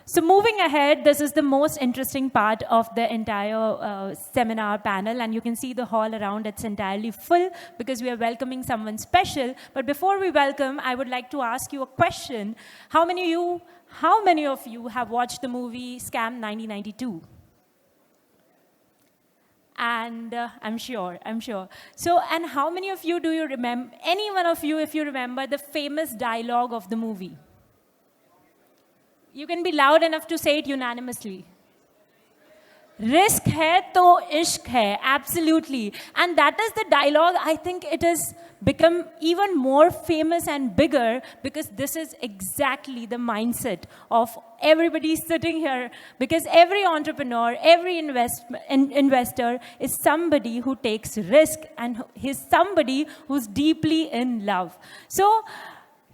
So moving ahead, this is the most interesting part of the entire seminar panel, and you can see the hall around, it's entirely full because we are welcoming someone special. But before we welcome, I would like to ask you a question. How many of you have watched the movie Scam 1992? And I'm sure. So, and how many of you do you remember, any one of you, if you remember the famous dialogue of the movie? You can be loud enough to say it unanimously. Risk hai to ishq hai, absolutely. And that is the dialogue. I think it has become even more famous and bigger because this is exactly the mindset of everybody sitting here. Because every entrepreneur, every investor is somebody who takes risk and he's somebody who's deeply in love. So,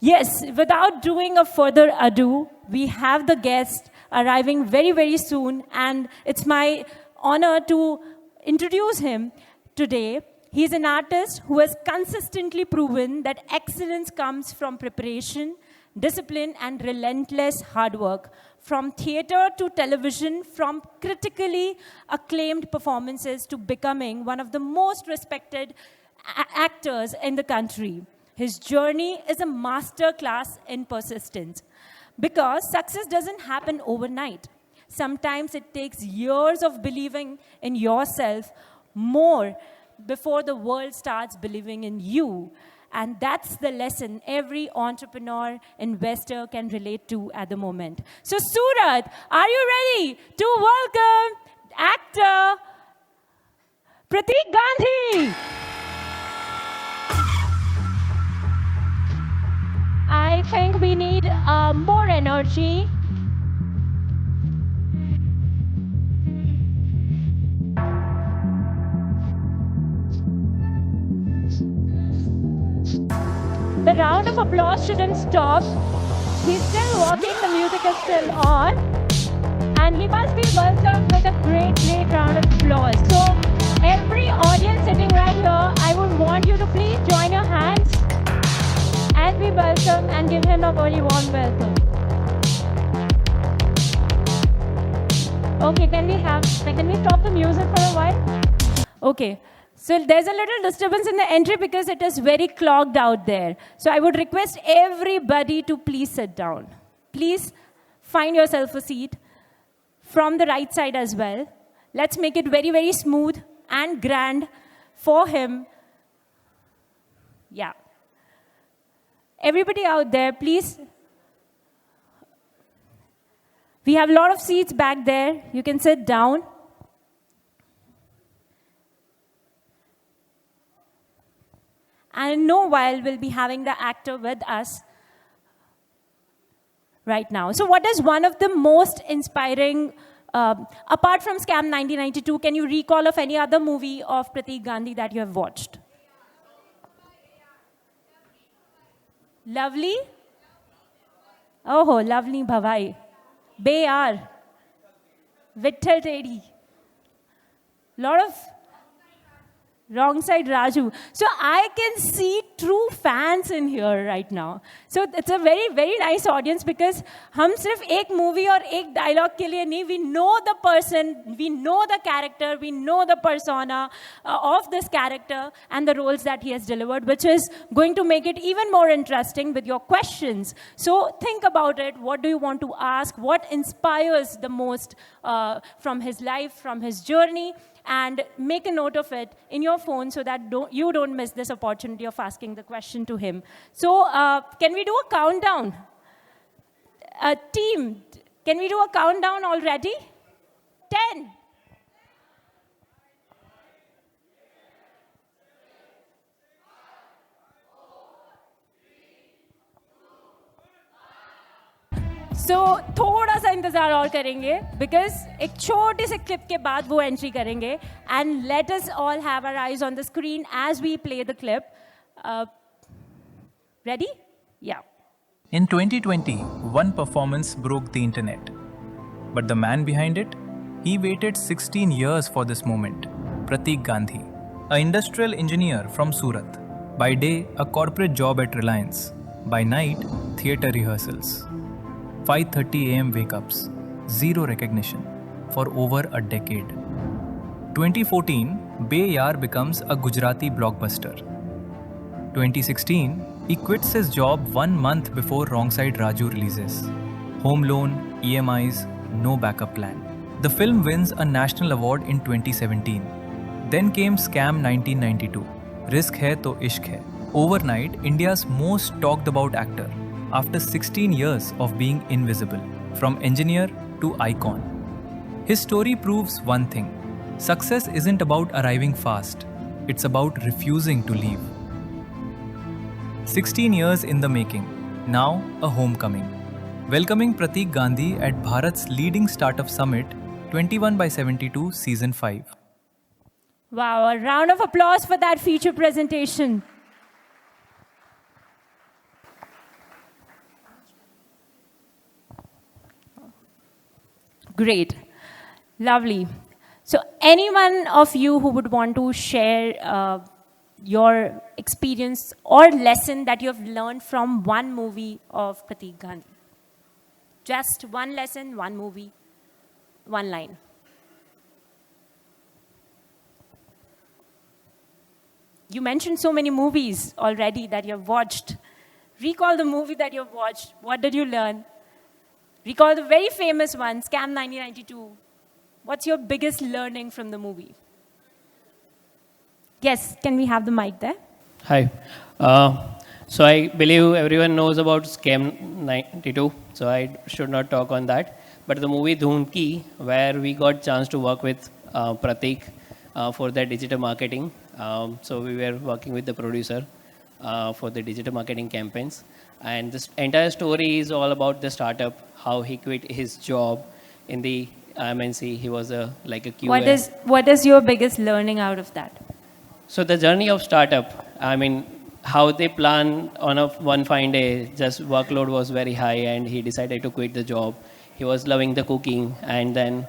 yes, without doing a further ado, we have the guest arriving very, very soon, and it's my honor to introduce him today. He's an artist who has consistently proven that excellence comes from preparation, discipline, and relentless hard work. From theater to television, from critically acclaimed performances to becoming one of the most respected actors in the country. His journey is a masterclass in persistence. Because success doesn't happen overnight. Sometimes it takes years of believing in yourself more before the world starts believing in you. And that's the lesson every entrepreneur, investor can relate to at the moment. So Surat, are you ready to welcome actor Prateek Gandhi? I think we need more energy. The round of applause shouldn't stop. He's still walking, the music is still on. And he must be welcomed with a great, great round of applause. So every audience sitting right here, I would want you to please join your hands and we welcome and give him a very warm welcome. Okay, can we stop the music for a while? Okay, so there's a little disturbance in the entry because it is very clogged out there. So I would request everybody to please sit down. Please find yourself a seat from the right side as well. Let's make it very, very smooth and grand for him. Yeah. Everybody out there, please. We have a lot of seats back there. You can sit down. And in no while, we'll be having the actor with us right now. So what is one of the most inspiring, apart from Scam 1992, can you recall of any other movie of Prateek Gandhi that you have watched? Lovely? Oh, Lovely Bhavai. Bayar. Vitthal Tedi. Lot of Wrong Side Raju. So I can see true fans in here right now. So it's a very, very nice audience because हम सिर्फ एक movie और एक dialogue के लिए नहीं, we know the person, we know the character, we know the persona of this character and the roles that he has delivered, which is going to make it even more interesting with your questions. So think about it. What do you want to ask? What inspires the most from his life, from his journey? And make a note of it in your phone so that you don't miss this opportunity of asking the question to him. So can we do a countdown? Team, can we do a countdown already? 10. So थोड़ा सा इंतजार और करेंगे because एक छोटे से clip के बाद वो entry करेंगे and let us all have our eyes on the screen as we play the clip. Ready? Yeah. In 2020, one performance broke the internet. But the man behind it, he waited 16 years for this moment. Prateek Gandhi, an industrial engineer from Surat. By day, a corporate job at Reliance. By night, theatre rehearsals. 5:30 a.m. wake-ups, zero recognition for over a decade. 2014, Be Yaar becomes a Gujarati blockbuster. 2016, he quits his job 1 month before Wrong Side Raju releases. Home loan, EMIs, no backup plan. The film wins a national award in 2017. Then came Scam 1992, Risk Hai To Ishq Hai. Overnight, India's most talked about actor, after 16 years of being invisible, from engineer to icon. His story proves one thing: success isn't about arriving fast, it's about refusing to leave. 16 years in the making, now a homecoming. Welcoming Prateek Gandhi at Bharat's leading startup summit, 21/72 Season 5. Wow, a round of applause for that feature presentation. Great. Lovely. So anyone of you who would want to share your experience or lesson that you have learned from one movie of Prateek Gandhi? Just one lesson, one movie, one line. You mentioned so many movies already that you have watched. Recall the movie that you have watched. What did you learn? Recall the very famous one, Scam 1992. What's your biggest learning from the movie? Yes, can we have the mic there? Hi. So I believe everyone knows about Scam 92, so I should not talk on that. But the movie Dhoom Ki, where we got chance to work with Prateek for the digital marketing. So we were working with the producer for the digital marketing campaigns. And this entire story is all about the startup, how he quit his job in the MNC. He was like a QA. What is your biggest learning out of that? So the journey of startup, I mean, how they plan on one fine day, just workload was very high and he decided to quit the job. He was loving the cooking and then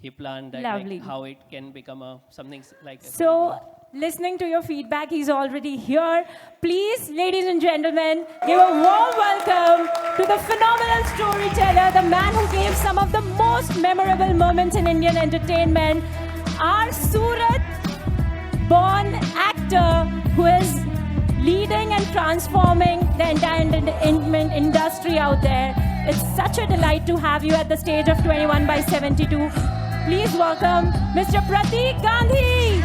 he planned that like, how it can become something like a So, listening to your feedback, he's already here. Please, ladies and gentlemen, give a warm welcome to the phenomenal storyteller, the man who gave some of the most memorable moments in Indian entertainment, our Surat-born actor who is leading and transforming the entire entertainment industry out there. It's such a delight to have you at the stage of 21/72. Please welcome Mr. Prateek Gandhi.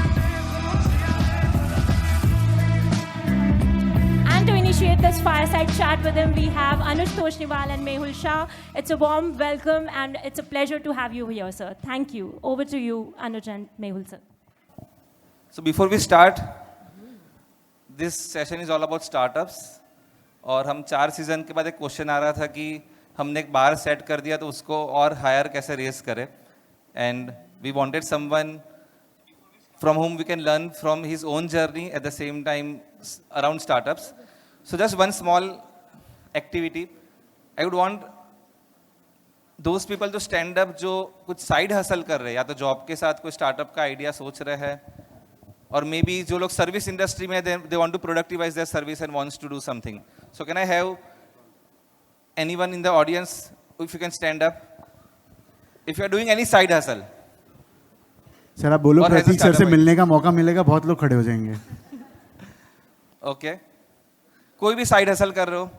And to initiate this fireside chat with him, we have Anuj Toshniwal and Mehul Shah. It's a warm welcome and it's a pleasure to have you here, sir. Thank you. Over to you, Anuj and Mehul, sir. So before we start, this session is all about startups. और हम 4 season के बाद एक question आ रहा था कि हमने एक बार सेट कर दिया तो उसको और हायर कैसे रेस करें. And we wanted someone from whom we can learn from his own journey at the same time around startups. So just one small activity. I would want those people to stand up जो कुछ side hustle कर रहे हैं, या तो job के साथ कोई स्टार्टअप का आइडिया सोच रहे हैं, और मे बी जो लोग सर्विस इंडस्ट्री में they want to productivize their service and wants to do something. So can I have anyone in the audience, if you can stand up, if you are doing any side hustle? Sir आप बोलो प्रतीक sir से मिलने का मौका मिलेगा, बहुत लोग खड़े हो जाएंगे. ओके, कोई भी साइड हसल कर रहे हो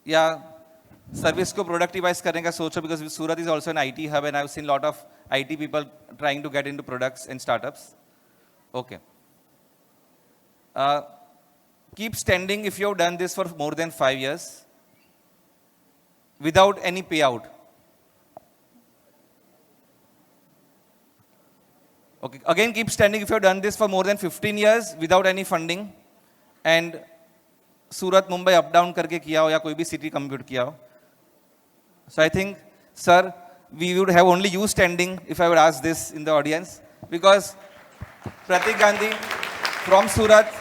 या सर्विस को प्रोडक्टिवाइज करने का सोचो, because Surat is also an IT hub and I have seen lot of IT people trying to get into products and startups. Okay, keep standing if you have done this for more than 5 years without any payout. Okay, again keep standing if you have done this for more than 15 years without any funding and Surat, Mumbai up down करके किया हो या कोई भी city compute किया हो. So I think, sir, we would have only you standing if I would ask this in the audience, because Prateek Gandhi from Surat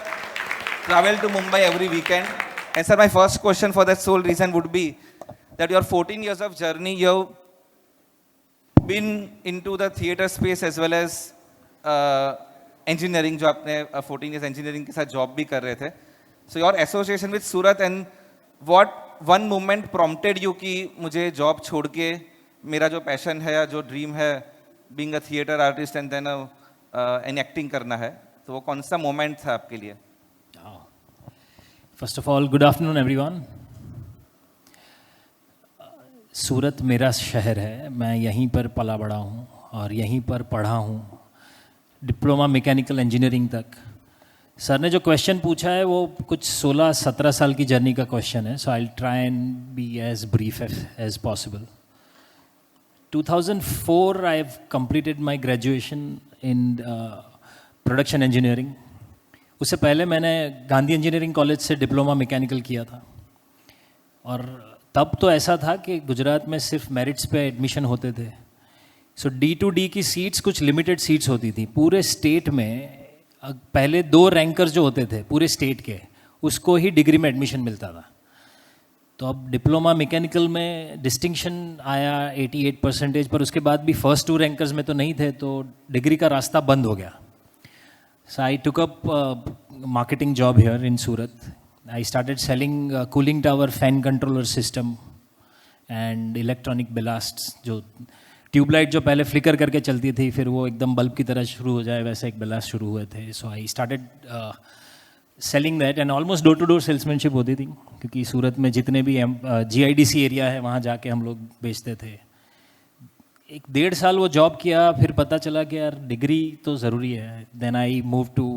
travel to Mumbai every weekend. And sir, my first question for that sole reason would be that your 14 years of journey, you have been into the theater space as well as engineering, जो आपने 14 years engineering के साथ job भी कर रहे थे. So your association with Surat and what one moment prompted you कि मुझे job छोड़ के मेरा जो पैशन है या जो ड्रीम है being a theatre artist and then an acting करना है, तो वो कौन सा मोमेंट था आपके लिए? First of all good afternoon everyone. Surat मेरा शहर है, मैं यहीं पर पला बड़ा हूँ और यहीं पर पढ़ा हूँ डिप्लोमा मैकेनिकल इंजीनियरिंग तक। सर ने जो क्वेश्चन पूछा है वो कुछ 16-17 साल की जर्नी का क्वेश्चन है, so I will try and be as brief as possible. 2004 I have completed my graduation in production engineering. उससे पहले मैंने गांधी इंजीनियरिंग कॉलेज से डिप्लोमा मैकेनिकल किया था, और तब तो ऐसा था कि गुजरात में सिर्फ मेरिट्स पे एडमिशन होते थे। सो D2D की सीट्स कुछ लिमिटेड सीट्स होती थी पूरे स्टेट में। पहले 2 रैंकर्स जो होते थे पूरे स्टेट के, उसको ही डिग्री में एडमिशन मिलता था। तो अब डिप्लोमा मैकेनिकल में डिस्टिंक्शन आया 88%, पर उसके बाद भी फर्स्ट 2 रैंकर्स में तो नहीं थे, तो डिग्री का रास्ता बंद हो गया। So I took up marketing job here in Surat. I started selling cooling tower fan controller system and electronic ballasts, जो ट्यूबलाइट जो पहले फ्लिकर करके चलती थी फिर वो एकदम बल्ब की तरह शुरू हो जाए, वैसे एक बेलास्ट शुरू हुए थे। So I started selling that and almost door to door salesmanship होती थी, क्योंकि सूरत में जितने भी GIDC एरिया है वहाँ जाके हम लोग बेचते थे। 1-1.5 साल वो जॉब किया, फिर पता चला कि यार डिग्री तो ज़रूरी है। Then I move to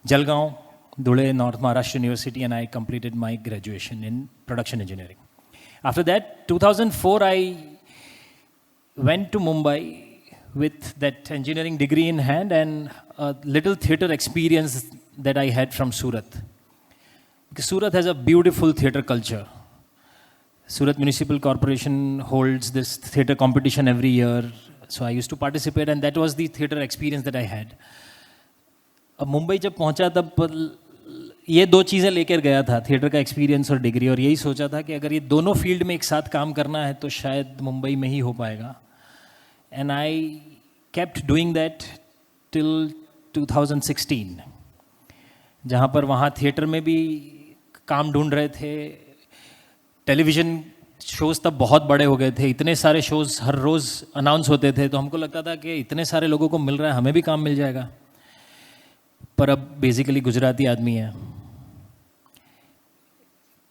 Jalgaon, Dhule, north Maharashtra university, and I completed my graduation in production engineering. After that 2004 I went to Mumbai with that engineering degree in hand and a little theatre experience that I had from Surat. Because Surat has a beautiful theatre culture. Surat Municipal Corporation holds this theatre competition every year. So I used to participate, and that was the theatre experience that I had. अब मुंबई जब पहुंचा तब ये 2 चीज़ें लेकर गया था, theatre का एक्सपीरियंस और डिग्री, और यही सोचा था कि अगर ये दोनों फील्ड में एक साथ काम करना है तो शायद मुंबई में ही हो पाएगा। And I kept doing that till 2016, जहाँ पर वहाँ थिएटर में भी काम ढूंढ रहे थे। टेलीविज़न शोज़ तब बहुत बड़े हो गए थे, इतने सारे शोज़ हर रोज़ अनाउंस होते थे, तो हमको लगता था कि इतने सारे लोगों को मिल रहा है, हमें भी काम मिल जाएगा। पर अब बेसिकली गुजराती आदमी है,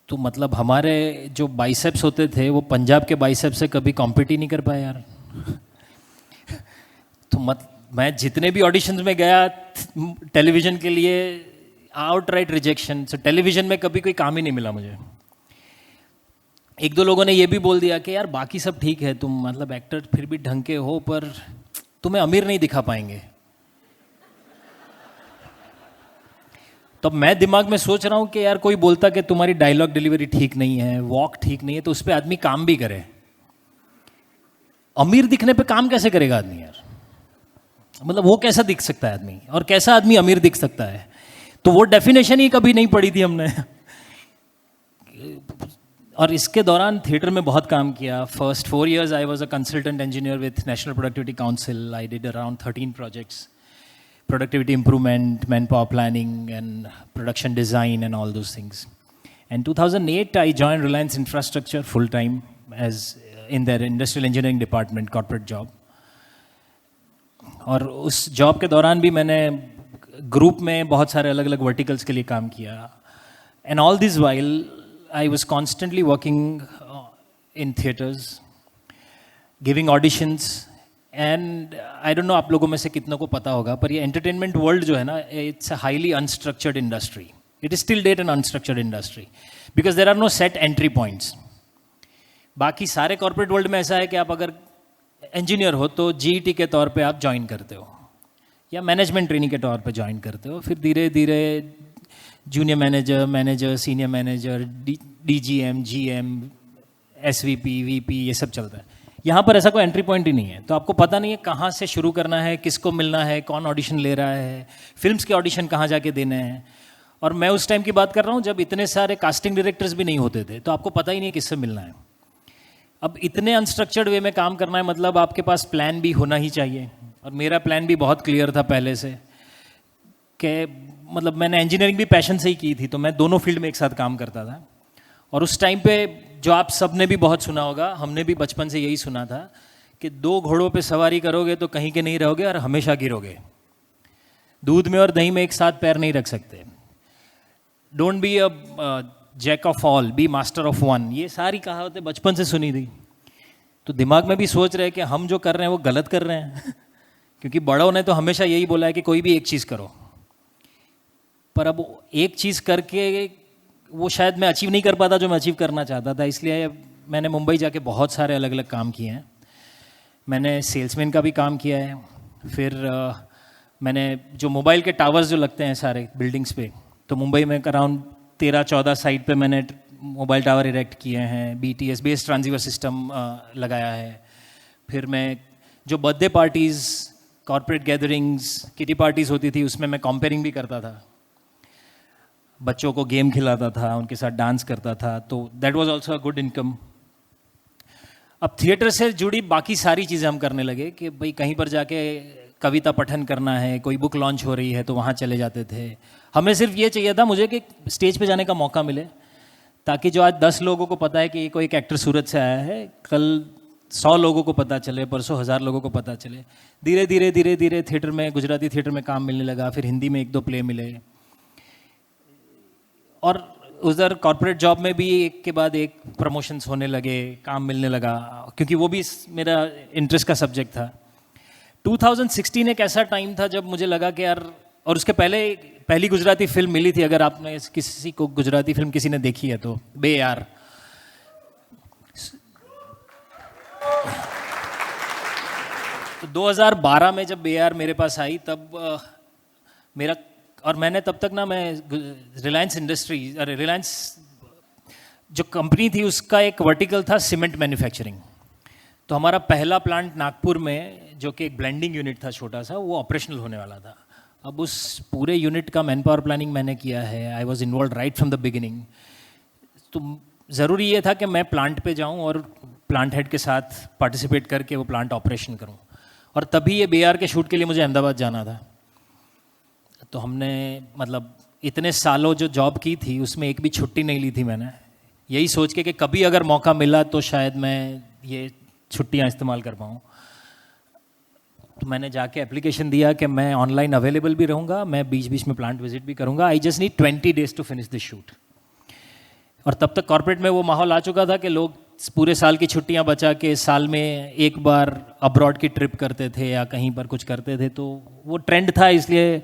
तो मतलब हमारे जो बाइसेप्स होते थे वो पंजाब के बाइसेप्स से कभी कॉम्पीट ही नहीं कर पाए यार। तो मैं जितने भी ऑडिशंस में गया टेलीविज़न के लिए, आउटराइट रिजेक्शन। सो टेलीविज़न में कभी कोई काम ही नहीं मिला मुझे। 1-2 लोगों ने ये भी बोल दिया कि यार बाकी सब ठीक है, तुम मतलब एक्टर फिर भी ढंग के हो, पर तुम्हें अमीर नहीं दिखा पाएंगे। तो मैं दिमाग में सोच रहा हूँ कि यार कोई बोलता कि तुम्हारी डायलॉग डिलीवरी ठीक नहीं है, वॉक ठीक नहीं है, तो उस पर आदमी काम भी करे। अमीर दिखने पे काम कैसे करेगा आदमी यार? मतलब वो कैसा दिख सकता है आदमी, और कैसा आदमी अमीर दिख सकता है? तो वो डेफिनेशन ही कभी नहीं पढ़ी थी हमने। और इसके दौरान थिएटर में बहुत काम किया। First 4 years I was a consultant engineer with national productivity council. I did around 13 projects, productivity improvement, manpower planning, and production design, and all those things. In 2008, I joined Reliance Infrastructure full time as in their industrial engineering department, corporate job. और उस job के दौरान भी मैंने group में बहुत सारे अलग अलग वर्टिकल्स के लिए काम किया। And all this while I was constantly working in theatres, giving auditions. And I don't no आप लोगों में से कितनों को पता होगा, पर ये एंटरटेनमेंट वर्ल्ड जो है ना, it's a highly unstructured industry. It is still that an unstructured industry because there are no set entry points. बाकी सारे कॉर्पोरेट वर्ल्ड में ऐसा है कि आप अगर इंजीनियर हो तो GET के तौर पे आप ज्वाइन करते हो, या मैनेजमेंट ट्रेनिंग के तौर पे ज्वाइन करते हो, फिर धीरे धीरे junior manager, senior manager, DGM, GM, SVP, VP, ये सब चलता है। यहाँ पर ऐसा कोई एंट्री पॉइंट ही नहीं है, तो आपको पता नहीं है कहाँ से शुरू करना है, किसको मिलना है, कौन ऑडिशन ले रहा है, फिल्म्स के ऑडिशन कहाँ जाके देने हैं। और मैं उस टाइम की बात कर रहा हूँ जब इतने सारे कास्टिंग डायरेक्टर्स भी नहीं होते थे, तो आपको पता ही नहीं किससे मिलना है। अब इतने अनस्ट्रक्चर्ड वे में काम करना है, मतलब आपके पास प्लान भी होना ही चाहिए। और मेरा प्लान भी बहुत क्लियर था पहले से कि मतलब मैंने इंजीनियरिंग भी पैशन से ही की थी, तो मैं दोनों फील्ड में एक साथ काम करता था। और उस टाइम पे जो आप सब ने भी बहुत सुना होगा, हमने भी बचपन से यही सुना था कि 2 घोड़ों पे सवारी करोगे तो कहीं के नहीं रहोगे और हमेशा गिरोगे। दूध में और दही में एक साथ पैर नहीं रख सकते। Don't be a jack of all, be master of one. ये सारी कहावतें बचपन से सुनी थी, तो दिमाग में भी सोच रहे कि हम जो कर रहे हैं वो गलत कर रहे हैं क्योंकि बड़ों ने तो हमेशा यही बोला है कि कोई भी एक चीज़ करो, पर अब एक चीज़ करके वो शायद मैं अचीव नहीं कर पाता जो मैं अचीव करना चाहता था। इसलिए मैंने मुंबई जाके बहुत सारे अलग अलग काम किए हैं। मैंने सेल्समैन का भी काम किया है, फिर मैंने जो मोबाइल के टावर्स जो लगते हैं सारे बिल्डिंग्स पे, तो मुंबई में अराउंड 13-14 साइट पे मैंने मोबाइल टावर इरेक्ट किए हैं, BTS बेस ट्रांसीवर सिस्टम लगाया है। फिर मैं जो birthday parties, corporate gatherings, kitty parties होती थी उसमें मैं कॉम्पेयरिंग भी करता था, बच्चों को गेम खिलाता था, उनके साथ डांस करता था, तो that was also a good income. अब थिएटर से जुड़ी बाकी सारी चीज़ें हम करने लगे कि भाई कहीं पर जाके कविता पठन करना है, कोई बुक लॉन्च हो रही है तो वहाँ चले जाते थे। हमें सिर्फ ये चाहिए था मुझे कि स्टेज पे जाने का मौका मिले, ताकि जो आज 10 लोगों को पता है कि ये कोई एक एक्टर सूरत से आया है, कल 100 लोगों को पता चले, परसों 1000 लोगों को पता चले। धीरे धीरे थिएटर में, गुजराती थिएटर में काम मिलने लगा, फिर हिंदी में 1-2 प्ले मिले, और उधर कॉर्पोरेट जॉब में भी एक के बाद एक प्रमोशंस होने लगे, काम मिलने लगा, क्योंकि वो भी मेरा इंटरेस्ट का सब्जेक्ट था। 2016 एक ऐसा टाइम था जब मुझे लगा कि यार, और उसके पहले पहली गुजराती फिल्म मिली थी, अगर आपने किसी को गुजराती फिल्म किसी ने देखी है तो, बे यार। तो 2012 में जब बे यार मेरे पास आई, तब मेरा, और मैंने तब तक ना, मैं रिलायंस इंडस्ट्रीज, अरे रिलायंस जो कंपनी थी उसका एक वर्टिकल था सीमेंट मैन्युफैक्चरिंग, तो हमारा पहला प्लांट नागपुर में जो कि एक ब्लेंडिंग यूनिट था छोटा सा, वो ऑपरेशनल होने वाला था। अब उस पूरे यूनिट का मैन पावर प्लानिंग मैंने किया है, I was involve right from the beginning. तो ज़रूरी ये था कि मैं प्लांट पे जाऊं और प्लांट हेड के साथ पार्टिसिपेट करके वो प्लांट ऑपरेशन करूं, और तभी ये BR के शूट के लिए मुझे अहमदाबाद जाना था। तो हमने, मतलब इतने सालों जो जॉब की थी उसमें एक भी छुट्टी नहीं ली थी मैंने, यही सोच के कि कभी अगर मौका मिला तो शायद मैं ये छुट्टियां इस्तेमाल कर पाऊँ। तो मैंने जाके एप्लीकेशन दिया कि मैं ऑनलाइन अवेलेबल भी रहूँगा, मैं बीच बीच में प्लांट विजिट भी करूँगा, I just need 20 days to finish this shoot. और तब तक कॉर्पोरेट में वो माहौल आ चुका था कि लोग पूरे साल की छुट्टियां बचा के साल में एक बार अब्रॉड की ट्रिप करते थे या कहीं पर कुछ करते थे, तो वो ट्रेंड था, इसलिए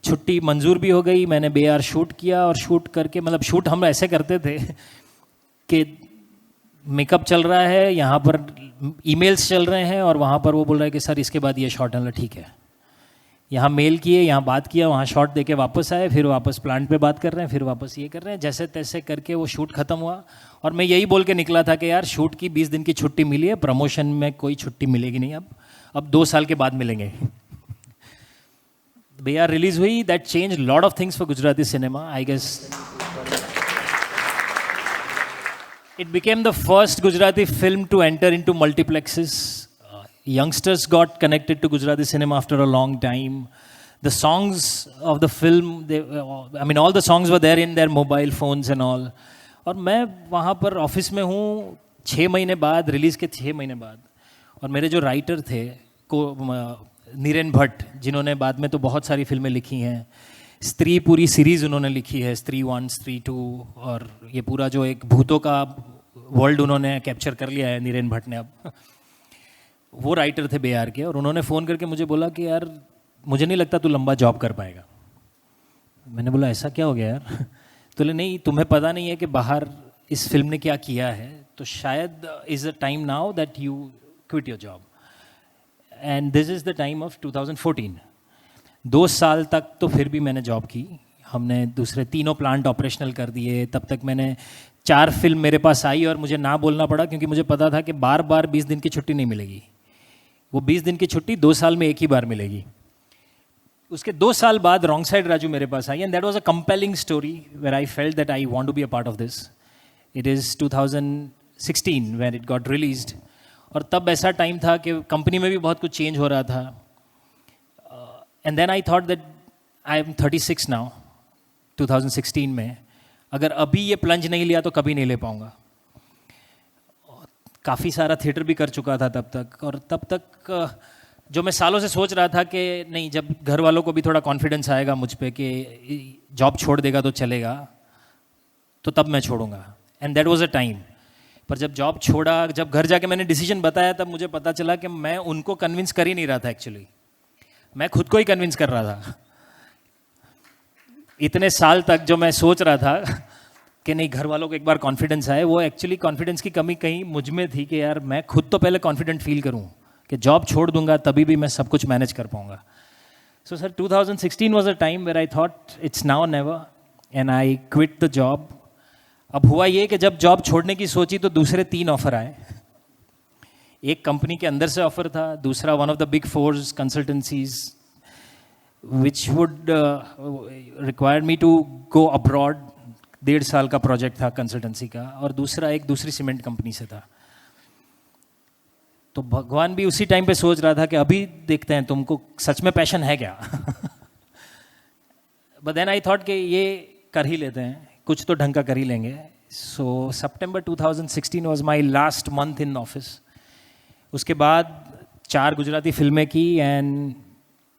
छुट्टी मंजूर भी हो गई। मैंने BR शूट किया, और शूट करके, मतलब शूट हम ऐसे करते थे कि मेकअप चल रहा है, यहाँ पर ईमेल्स चल रहे हैं, और वहाँ पर वो बोल रहा है कि सर इसके बाद ये शॉट डालना, ठीक है। यहाँ मेल किए, यहाँ बात किया, वहाँ शॉट देके वापस आए, फिर वापस प्लांट पे बात कर रहे हैं, फिर वापस ये कर रहे हैं, जैसे तैसे करके वो शूट खत्म हुआ। और मैं यही बोल के निकला था कि यार शूट की 20 दिन की छुट्टी मिली है, प्रमोशन में कोई छुट्टी मिलेगी नहीं, अब 2 साल के बाद मिलेंगे। BR रिलीज हुई, that change lot of things for Gujarati cinema, I guess. It became the first Gujarati film to enter into multiplexes. Youngsters got connected to Gujarati cinema after a long time. The songs of the film, all the songs were there in their mobile phones and all. और मैं वहाँ पर office में हूँ 6 महीने बाद, release के 6 महीने बाद, और मेरे जो राइटर थे नीरेन भट्ट, जिन्होंने बाद में तो बहुत सारी फिल्में लिखी हैं, स्त्री पूरी सीरीज उन्होंने लिखी है, स्त्री 1, स्त्री 2, और ये पूरा जो एक भूतों का वर्ल्ड उन्होंने कैप्चर कर लिया है नीरेन भट्ट ने। अब वो राइटर थे BR के, और उन्होंने फ़ोन करके मुझे बोला कि यार मुझे नहीं लगता तू लंबा जॉब कर पाएगा। मैंने बोला ऐसा क्या हो गया यार? तो बोले नहीं, तुम्हें पता नहीं है कि बाहर इस फिल्म ने क्या किया है, तो शायद is a time now that you quit your job. And this is the time of 2014। 2 साल तक तो फिर भी मैंने जॉब की, हमने दूसरे 3 प्लांट ऑपरेशनल कर दिए। तब तक मैंने 4 फिल्म मेरे पास आई, और मुझे ना बोलना पड़ा क्योंकि मुझे पता था कि बार बार 20 दिन की छुट्टी नहीं मिलेगी। वो 20 दिन की छुट्टी 2 साल में एक ही बार मिलेगी। उसके 2 साल बाद रॉन्ग साइड राजू मेरे पास आई, and that was a compelling story where I felt that I want to be a part of this. It is 2016 when it got released, और तब ऐसा टाइम था कि कंपनी में भी बहुत कुछ चेंज हो रहा था। And then I thought that I am 36 now, 2016 में अगर अभी ये प्लंज नहीं लिया तो कभी नहीं ले पाऊंगा। काफ़ी सारा थिएटर भी कर चुका था तब तक, और तब तक जो मैं सालों से सोच रहा था कि नहीं, जब घर वालों को भी थोड़ा कॉन्फिडेंस आएगा मुझ पे कि जॉब छोड़ देगा तो चलेगा, तो तब मैं छोड़ूंगा। And that was a time. पर जब जॉब छोड़ा, जब घर जाके मैंने डिसीजन बताया, तब मुझे पता चला कि मैं उनको कन्विंस कर ही नहीं रहा था। एक्चुअली मैं खुद को ही कन्विंस कर रहा था। इतने साल तक जो मैं सोच रहा था कि नहीं, घर वालों को एक बार कॉन्फिडेंस आए, वो एक्चुअली कॉन्फिडेंस की कमी कहीं मुझ में थी कि यार मैं खुद तो पहले कॉन्फिडेंट फील करूं कि जॉब छोड़ दूंगा तभी भी मैं सब कुछ मैनेज कर पाऊंगा। So sir 2016 was a time where I thought it's now never, and I quit the job. अब हुआ ये कि जब जॉब छोड़ने की सोची तो दूसरे 3 ऑफर आए। एक कंपनी के अंदर से ऑफर था, दूसरा one of the big 4 consultancies which would require me to go abroad. 1.5 साल का प्रोजेक्ट था कंसल्टेंसी का, और दूसरा एक दूसरी सीमेंट कंपनी से था। तो भगवान भी उसी टाइम पे सोच रहा था कि अभी देखते हैं तुमको सच में पैशन है क्या। बट देन आई थॉट कि ये कर ही लेते हैं, कुछ तो ढंग का कर ही लेंगे। So September 2016 was my last month in office. उसके बाद 4 गुजराती फिल्में की, and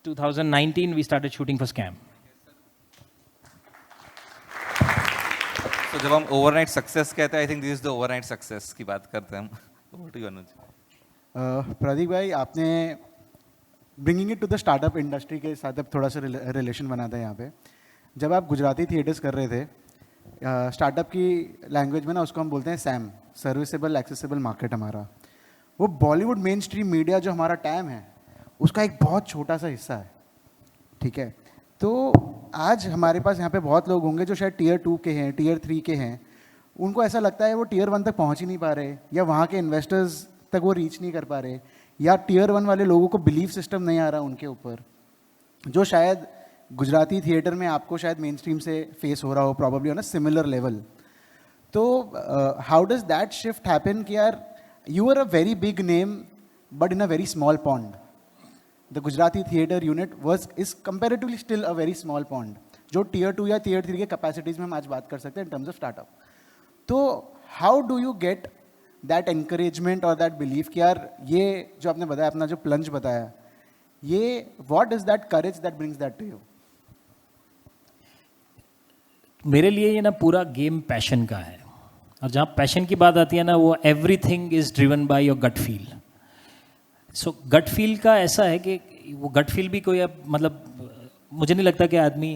2019 we started shooting for Scam. तो जब हम ओवरनाइट सक्सेस कहते हैं, I think this is the overnight success की बात करते हैं हम। Over to you Anuj. Pradeep भाई, आपने bringing it to the startup industry के साथ अब थोड़ा सा रिलेशन बना था यहाँ पे। जब आप गुजराती थिएटर्स कर रहे थे, स्टार्टअप की लैंग्वेज में ना उसको हम बोलते हैं सैम, सर्विसेबल एक्सेसिबल मार्केट। हमारा वो बॉलीवुड मेन स्ट्रीम मीडिया जो हमारा टैम है, उसका एक बहुत छोटा सा हिस्सा है, ठीक है। तो आज हमारे पास यहाँ पे बहुत लोग होंगे जो शायद टियर 2 के हैं, टियर 3 के हैं। उनको ऐसा लगता है वो टियर 1 तक पहुँच ही नहीं पा रहे, या वहाँ के इन्वेस्टर्स तक वो रीच नहीं कर पा रहे, या टियर 1 वाले लोगों को बिलीफ सिस्टम नहीं आ रहा उनके ऊपर, जो शायद गुजराती थिएटर में आपको शायद मेन स्ट्रीम से फेस हो रहा हो, probably on a similar level. तो how does that shift happen कि यार you are a very big name but in a very small pond. The Gujarati theatre unit is comparatively still a very small pond, जो tier 2 या tier 3 के capacities में हम आज बात कर सकते हैं इन टर्म्स ऑफ स्टार्टअप। तो how do you get that encouragement और दैट बिलीफ कि यार ये जो आपने बताया, अपना जो प्लंज बताया, ये what is that courage that brings that to you? मेरे लिए ये ना पूरा गेम पैशन का है, और जहाँ पैशन की बात आती है ना, वो everything is driven by your gut feel. So gut feel का ऐसा है कि वो गट फील भी कोई मतलब मुझे नहीं लगता कि आदमी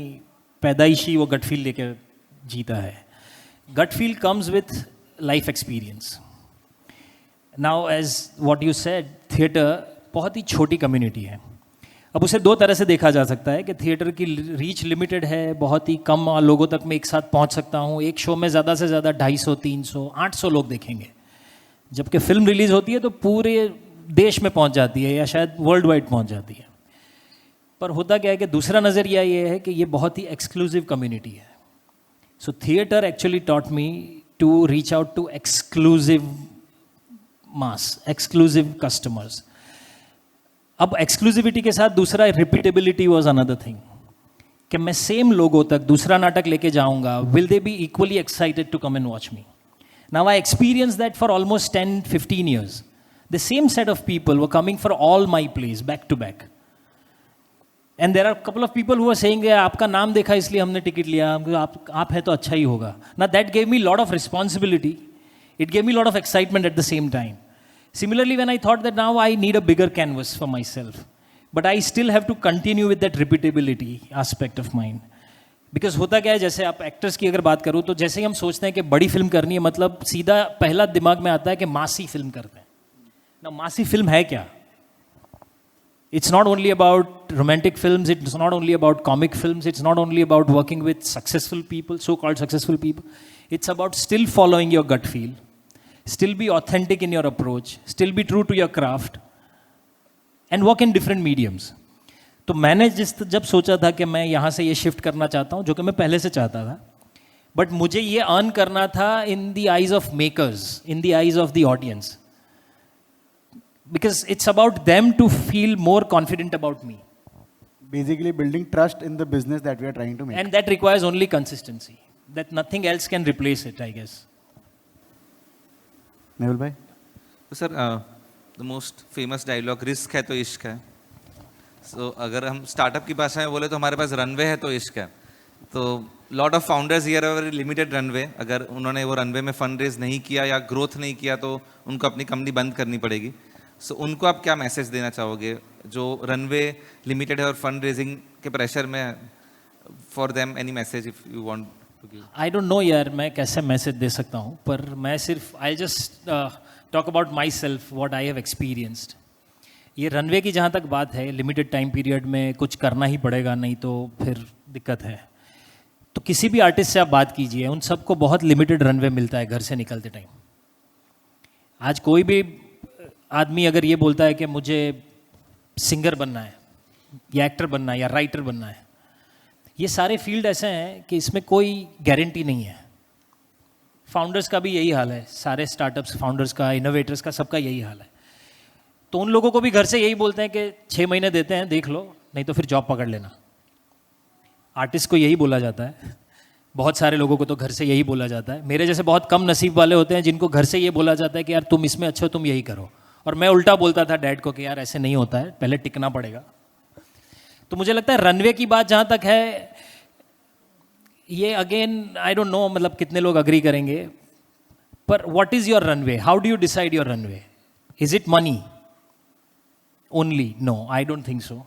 पैदाइशी वो गट फील लेकर जीता है। Gut feel comes with life experience. Now as what you said, theatre बहुत ही छोटी कम्युनिटी है। अब उसे 2 तरह से देखा जा सकता है कि थिएटर की रीच लिमिटेड है, बहुत ही कम लोगों तक मैं एक साथ पहुंच सकता हूं। एक शो में ज़्यादा से ज़्यादा 250, 300, 800 लोग देखेंगे, जबकि फिल्म रिलीज होती है तो पूरे देश में पहुंच जाती है, या शायद वर्ल्ड वाइड पहुंच जाती है। पर होता क्या है कि दूसरा नज़रिया ये है कि ये बहुत ही एक्सक्लूसिव कम्युनिटी है। So theatre actually taught me to reach out to exclusive mass, exclusive customers. अब एक्सक्लूसिविटी के साथ दूसरा रिपीटेबिलिटी वाज अनदर थिंग, कि मैं सेम लोगों तक दूसरा नाटक लेके जाऊंगा, will they be equally excited to come and watch me? Now I experience that for almost 10-15 years. The same set of people were coming for all my plays back to back. And there are a couple of people who are saying, आपका नाम देखा इसलिए हमने ticket लिया, आप है तो अच्छा ही होगा. Now that gave me a lot of responsibility. It gave me a lot of excitement at the same time. Similarly, when I thought that now I need a bigger canvas for myself, but I still have to continue with that repeatability aspect of mine. Because होता क्या है, जैसे आप actors की अगर बात करूँ तो जैसे ही हम सोचते हैं कि बड़ी फिल्म करनी है, मतलब सीधा पहला दिमाग में आता है कि मासी फिल्म करते हैं. ना मासी फिल्म है क्या? It's not only about romantic films, it's not only about comic films, it's not only about working with successful people, so-called successful people. It's about still following your gut feel, still be authentic in your approach, still be true to your craft, and work in different mediums. तो मैंने जब सोचा था कि मैं यहाँ से ये शिफ्ट करना चाहता हूँ, जो कि मैं पहले से चाहता था, बट मुझे ये अर्न करना था in the eyes of makers, in the eyes of the audience, because it's about them to feel more confident about me. Basically building trust in the business that we are trying to make. And that requires only consistency. that nothing else can replace it, I guess. Mehul भाई? तो sir the most famous dialogue risk है तो इश्क है. सो अगर हम startup की भाषा में बोले तो हमारे पास रनवे है तो इश्क है. तो lot of founders here are limited runway. अगर उन्होंने वो रनवे में फंड रेज नहीं किया या ग्रोथ नहीं किया तो उनको अपनी कंपनी बंद करनी पड़ेगी. सो उनको आप क्या मैसेज देना चाहोगे जो रनवे लिमिटेड है और फंड रेजिंग के प्रेशर में? For them any message if you want to give. I don't know यार, मैं कैसे मैसेज दे सकता हूँ, पर मैं सिर्फ I just talk about my self, what I have experienced. ये रनवे की जहाँ तक बात है, लिमिटेड टाइम पीरियड में कुछ करना ही पड़ेगा, नहीं तो फिर दिक्कत है. तो किसी भी आर्टिस्ट से आप बात कीजिए, उन सबको बहुत लिमिटेड रनवे मिलता है घर से निकलते टाइम. आज कोई भी आदमी अगर ये बोलता है कि मुझे सिंगर बनना है या एक्टर बनना है या राइटर बनना है, ये सारे फील्ड ऐसे हैं कि इसमें कोई गारंटी नहीं है. फाउंडर्स का भी यही हाल है, सारे स्टार्टअप्स फाउंडर्स का, इनोवेटर्स का, सबका यही हाल है. तो उन लोगों को भी घर से यही बोलते हैं कि 6 महीने देते हैं, देख लो, नहीं तो फिर जॉब पकड़ लेना. आर्टिस्ट को यही बोला जाता है. बहुत सारे लोगों को तो घर से यही बोला जाता है. मेरे जैसे बहुत कम नसीब वाले होते हैं जिनको घर से ये बोला जाता है कि यार तुम इसमें अच्छे हो, तुम यही करो. और मैं उल्टा बोलता था डैड को कि यार ऐसे नहीं होता है, पहले टिकना पड़ेगा. तो मुझे लगता है रनवे की बात जहाँ तक है, ये अगेन आई डोंट नो मतलब कितने लोग अग्री करेंगे, पर what is your runway? How do you decide your runway? Is it money only? No, I don't think so.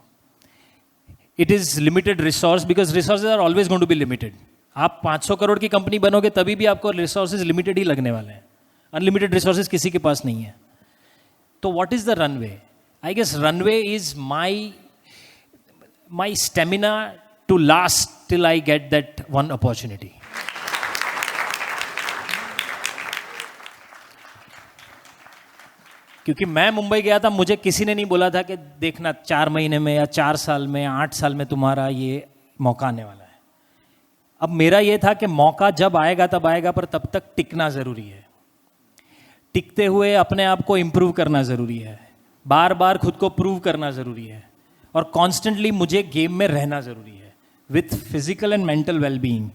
It is limited resource, because resources are always going to be limited. आप 500 करोड़ की company बनोगे तभी भी आपको resources limited ही लगने वाले हैं. Unlimited resources किसी के पास नहीं है. तो what is the runway? I guess runway is my stamina to last till I get that one opportunity. क्योंकि मैं मुंबई गया था, मुझे किसी ने नहीं बोला था कि देखना 4 महीने में या 4 साल में 8 साल में तुम्हारा ये मौका आने वाला है. अब मेरा ये था कि मौका जब आएगा तब आएगा, पर तब तक टिकना जरूरी है. टिकते हुए अपने आप को इम्प्रूव करना जरूरी है, बार बार खुद को प्रूव करना जरूरी है, और कॉन्स्टेंटली मुझे गेम में रहना जरूरी है with physical and mental wellbeing.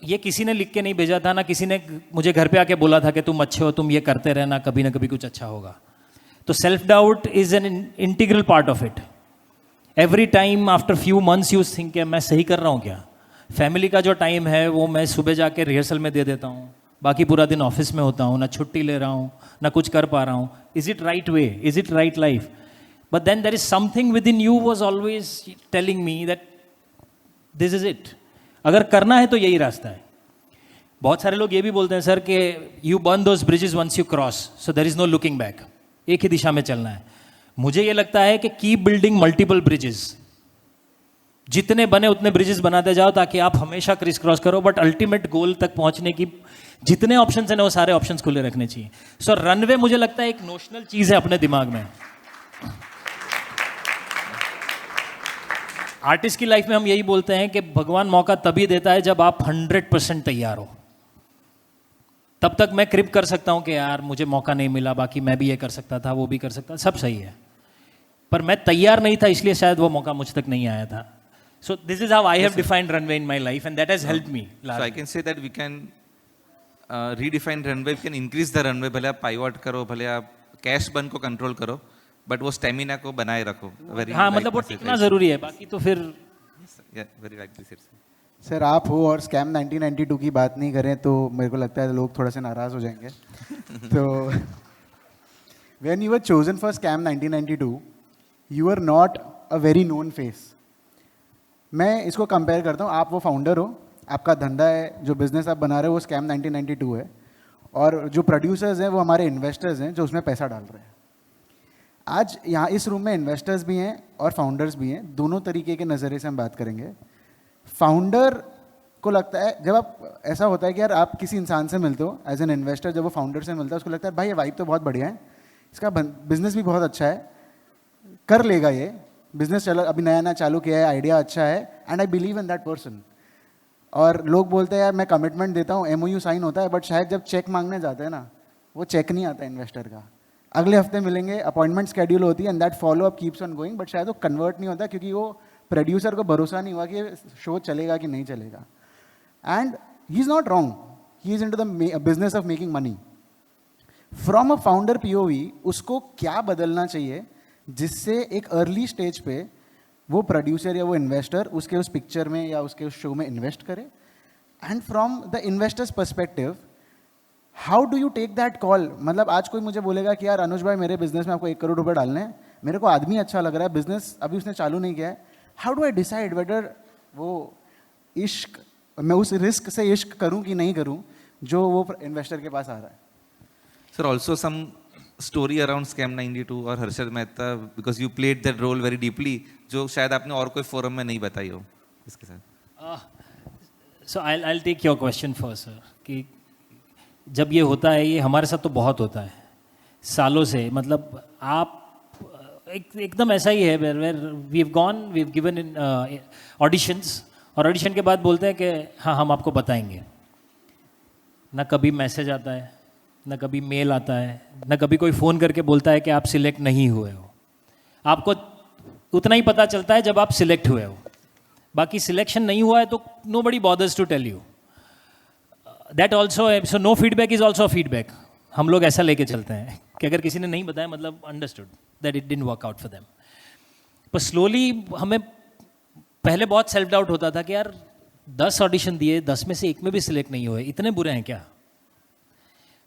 ये किसी ने लिख के नहीं भेजा था, ना किसी ने मुझे घर पे आके बोला था कि तुम अच्छे हो, तुम ये करते रहना, कभी ना कभी कुछ अच्छा होगा. तो self doubt is an integral part of it. Every time after few months you think मैं सही कर रहा हूँ क्या? फैमिली का जो टाइम है वो मैं सुबह जाके रिहर्सल में दे देता हूँ, बाकी पूरा दिन ऑफिस में होता हूँ, ना छुट्टी ले रहा हूँ, ना कुछ कर पा रहा हूँ. Is it right way? Is it right life? But then there is something within you was always telling me that this is it. अगर करना है तो यही रास्ता है. बहुत सारे लोग ये भी बोलते हैं सर कि you burn those bridges once you cross, so there is no looking back. एक ही दिशा में चलना है. मुझे ये लगता है कि keep building multiple bridges. जितने बने उतने ब्रिजेस बनाते जाओ ताकि आप हमेशा क्रिस क्रॉस करो, बट अल्टीमेट गोल तक पहुंचने की जितने ऑप्शंस हैं ना वो सारे ऑप्शंस खुले रखने चाहिए. सो रनवे मुझे लगता है एक नोशनल चीज है अपने दिमाग में. आर्टिस्ट की लाइफ में हम यही बोलते हैं कि भगवान मौका तभी देता है जब आप 100% तैयार हो. तब तक मैं क्रिप कर सकता हूं कि यार मुझे मौका नहीं मिला, बाकी मैं भी ये कर सकता था, वो भी कर सकता था, सब सही है, पर मैं तैयार नहीं था, इसलिए शायद वो मौका मुझ तक नहीं आया था. So this is how I have defined runway in my life and that has helped me. So I can say that we can redefine runway, we can increase the runway. भले आप पाइवट करो, भले आप cash burn को control करो, but वो stamina को बनाए रखो. हाँ, मतलब वो टिकना जरूरी है, बाकी तो फिर वेरी राइटली सेड. सर आप हो और स्कैम 1992 की बात नहीं करें तो मेरे को लगता है लोग थोड़ा से नाराज हो जाएंगे. तो when you were chosen for Scam 1992 you are not a very known face. मैं इसको कंपेयर करता हूँ, आप वो फाउंडर हो, आपका धंधा है, जो बिजनेस आप बना रहे हो वो स्कैम 1992 है, और जो प्रोड्यूसर्स हैं वो हमारे इन्वेस्टर्स हैं जो उसमें पैसा डाल रहे हैं. आज यहाँ इस रूम में इन्वेस्टर्स भी हैं और फाउंडर्स भी हैं, दोनों तरीके के नज़रिए से हम बात करेंगे. फाउंडर को लगता है, जब आप ऐसा होता है कि यार आप किसी इंसान से मिलते हो एज एन इन्वेस्टर, जब वो फाउंडर से मिलता है उसको लगता है भाई ये वाइब तो बहुत बढ़िया है, इसका बिजनेस भी बहुत अच्छा है, कर लेगा ये बिजनेस, चलो अभी नया नया चालू किया है, आइडिया अच्छा है, and I believe in that person. और लोग बोलते हैं यार मैं कमिटमेंट देता हूँ, MOU साइन होता है, बट शायद जब चेक मांगने जाते हैं ना वो चेक नहीं आता इन्वेस्टर का. अगले हफ्ते मिलेंगे, अपॉइंटमेंट स्केड्यूल होती है and that follow up keeps on going, but शायद वो कन्वर्ट नहीं होता क्योंकि वो प्रोड्यूसर को भरोसा नहीं हुआ कि शो चलेगा कि नहीं चलेगा. And he's not wrong. He is into the business of making money. From a founder POV उसको क्या बदलना चाहिए जिससे एक अर्ली स्टेज पे वो प्रोड्यूसर या वो इन्वेस्टर उसके उस पिक्चर में या उसके उस शो में इन्वेस्ट करे. And from the investor's perspective how do you take that call. मतलब आज कोई मुझे बोलेगा कि यार अनुज भाई मेरे बिजनेस में आपको 1 करोड़ रुपए डालने हैं, मेरे को आदमी अच्छा लग रहा है, बिजनेस अभी उसने चालू नहीं किया है, how do I decide whether वो इश्क मैं उस रिस्क से इश्क करूं कि नहीं करूं जो वो इन्वेस्टर के पास आ रहा है. Sir, also some story around Scam 92 और Harshad Mehta because you played that role very deeply, जो शायद आपने और कोई फोरम में नहीं बताई हो इसके साथ. So I'll take your question first, sir. कि जब ये होता है, ये हमारे साथ तो बहुत होता है सालों से. मतलब आप एकदम ऐसा ही है where we've gone, we've given in auditions और ऑडिशन के बाद बोलते हैं कि हाँ हम आपको बताएंगे. ना कभी मैसेज आता है, ना कभी मेल आता है, ना कभी कोई फ़ोन करके बोलता है कि आप सिलेक्ट नहीं हुए हो. आपको उतना ही पता चलता है जब आप सिलेक्ट हुए हो. बाकी सिलेक्शन नहीं हुआ है तो nobody bothers to tell you. That also, so no feedback is also feedback. हम लोग ऐसा लेके चलते हैं कि अगर किसी ने नहीं बताया मतलब understood that it didn't work out for them. पर slowly हमें पहले बहुत सेल्फ डाउट होता था कि यार 10 ऑडिशन दिए, 10 में से एक में भी सिलेक्ट नहीं हुए, इतने बुरे हैं क्या.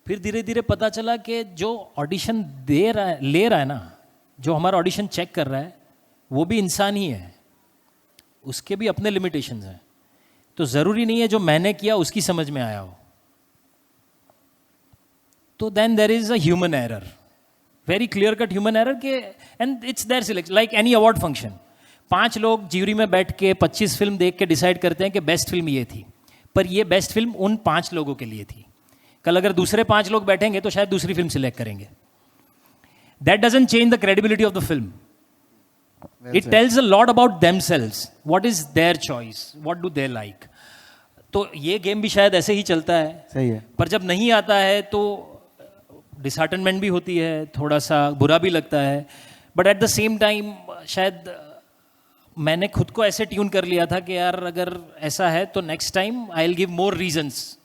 फिर धीरे धीरे पता चला कि जो ऑडिशन ले रहा है ना, जो हमारा ऑडिशन चेक कर रहा है वो भी इंसान ही है, उसके भी अपने लिमिटेशंस हैं. तो ज़रूरी नहीं है जो मैंने किया उसकी समझ में आया हो. तो then there is a human error, very clear cut human error के, and it's their selection like any award function. 5 लोग ज्यूरी में बैठ के 25 फिल्म देख के डिसाइड करते हैं कि बेस्ट फिल्म ये थी, पर ये बेस्ट फिल्म उन 5 लोगों के लिए थी. कल अगर दूसरे 5 लोग बैठेंगे तो शायद दूसरी फिल्म सिलेक्ट करेंगे. That doesn't change the credibility of the film. It tells a lot about themselves, what is their choice, what do they like. तो ये गेम भी शायद ऐसे ही चलता है. सही है. पर जब नहीं आता है तो डिसहार्टनमेंट भी होती है, थोड़ा सा बुरा भी लगता है. But at the same time शायद मैंने खुद को ऐसे ट्यून कर लिया था कि यार अगर ऐसा है तो next time I will give more reasons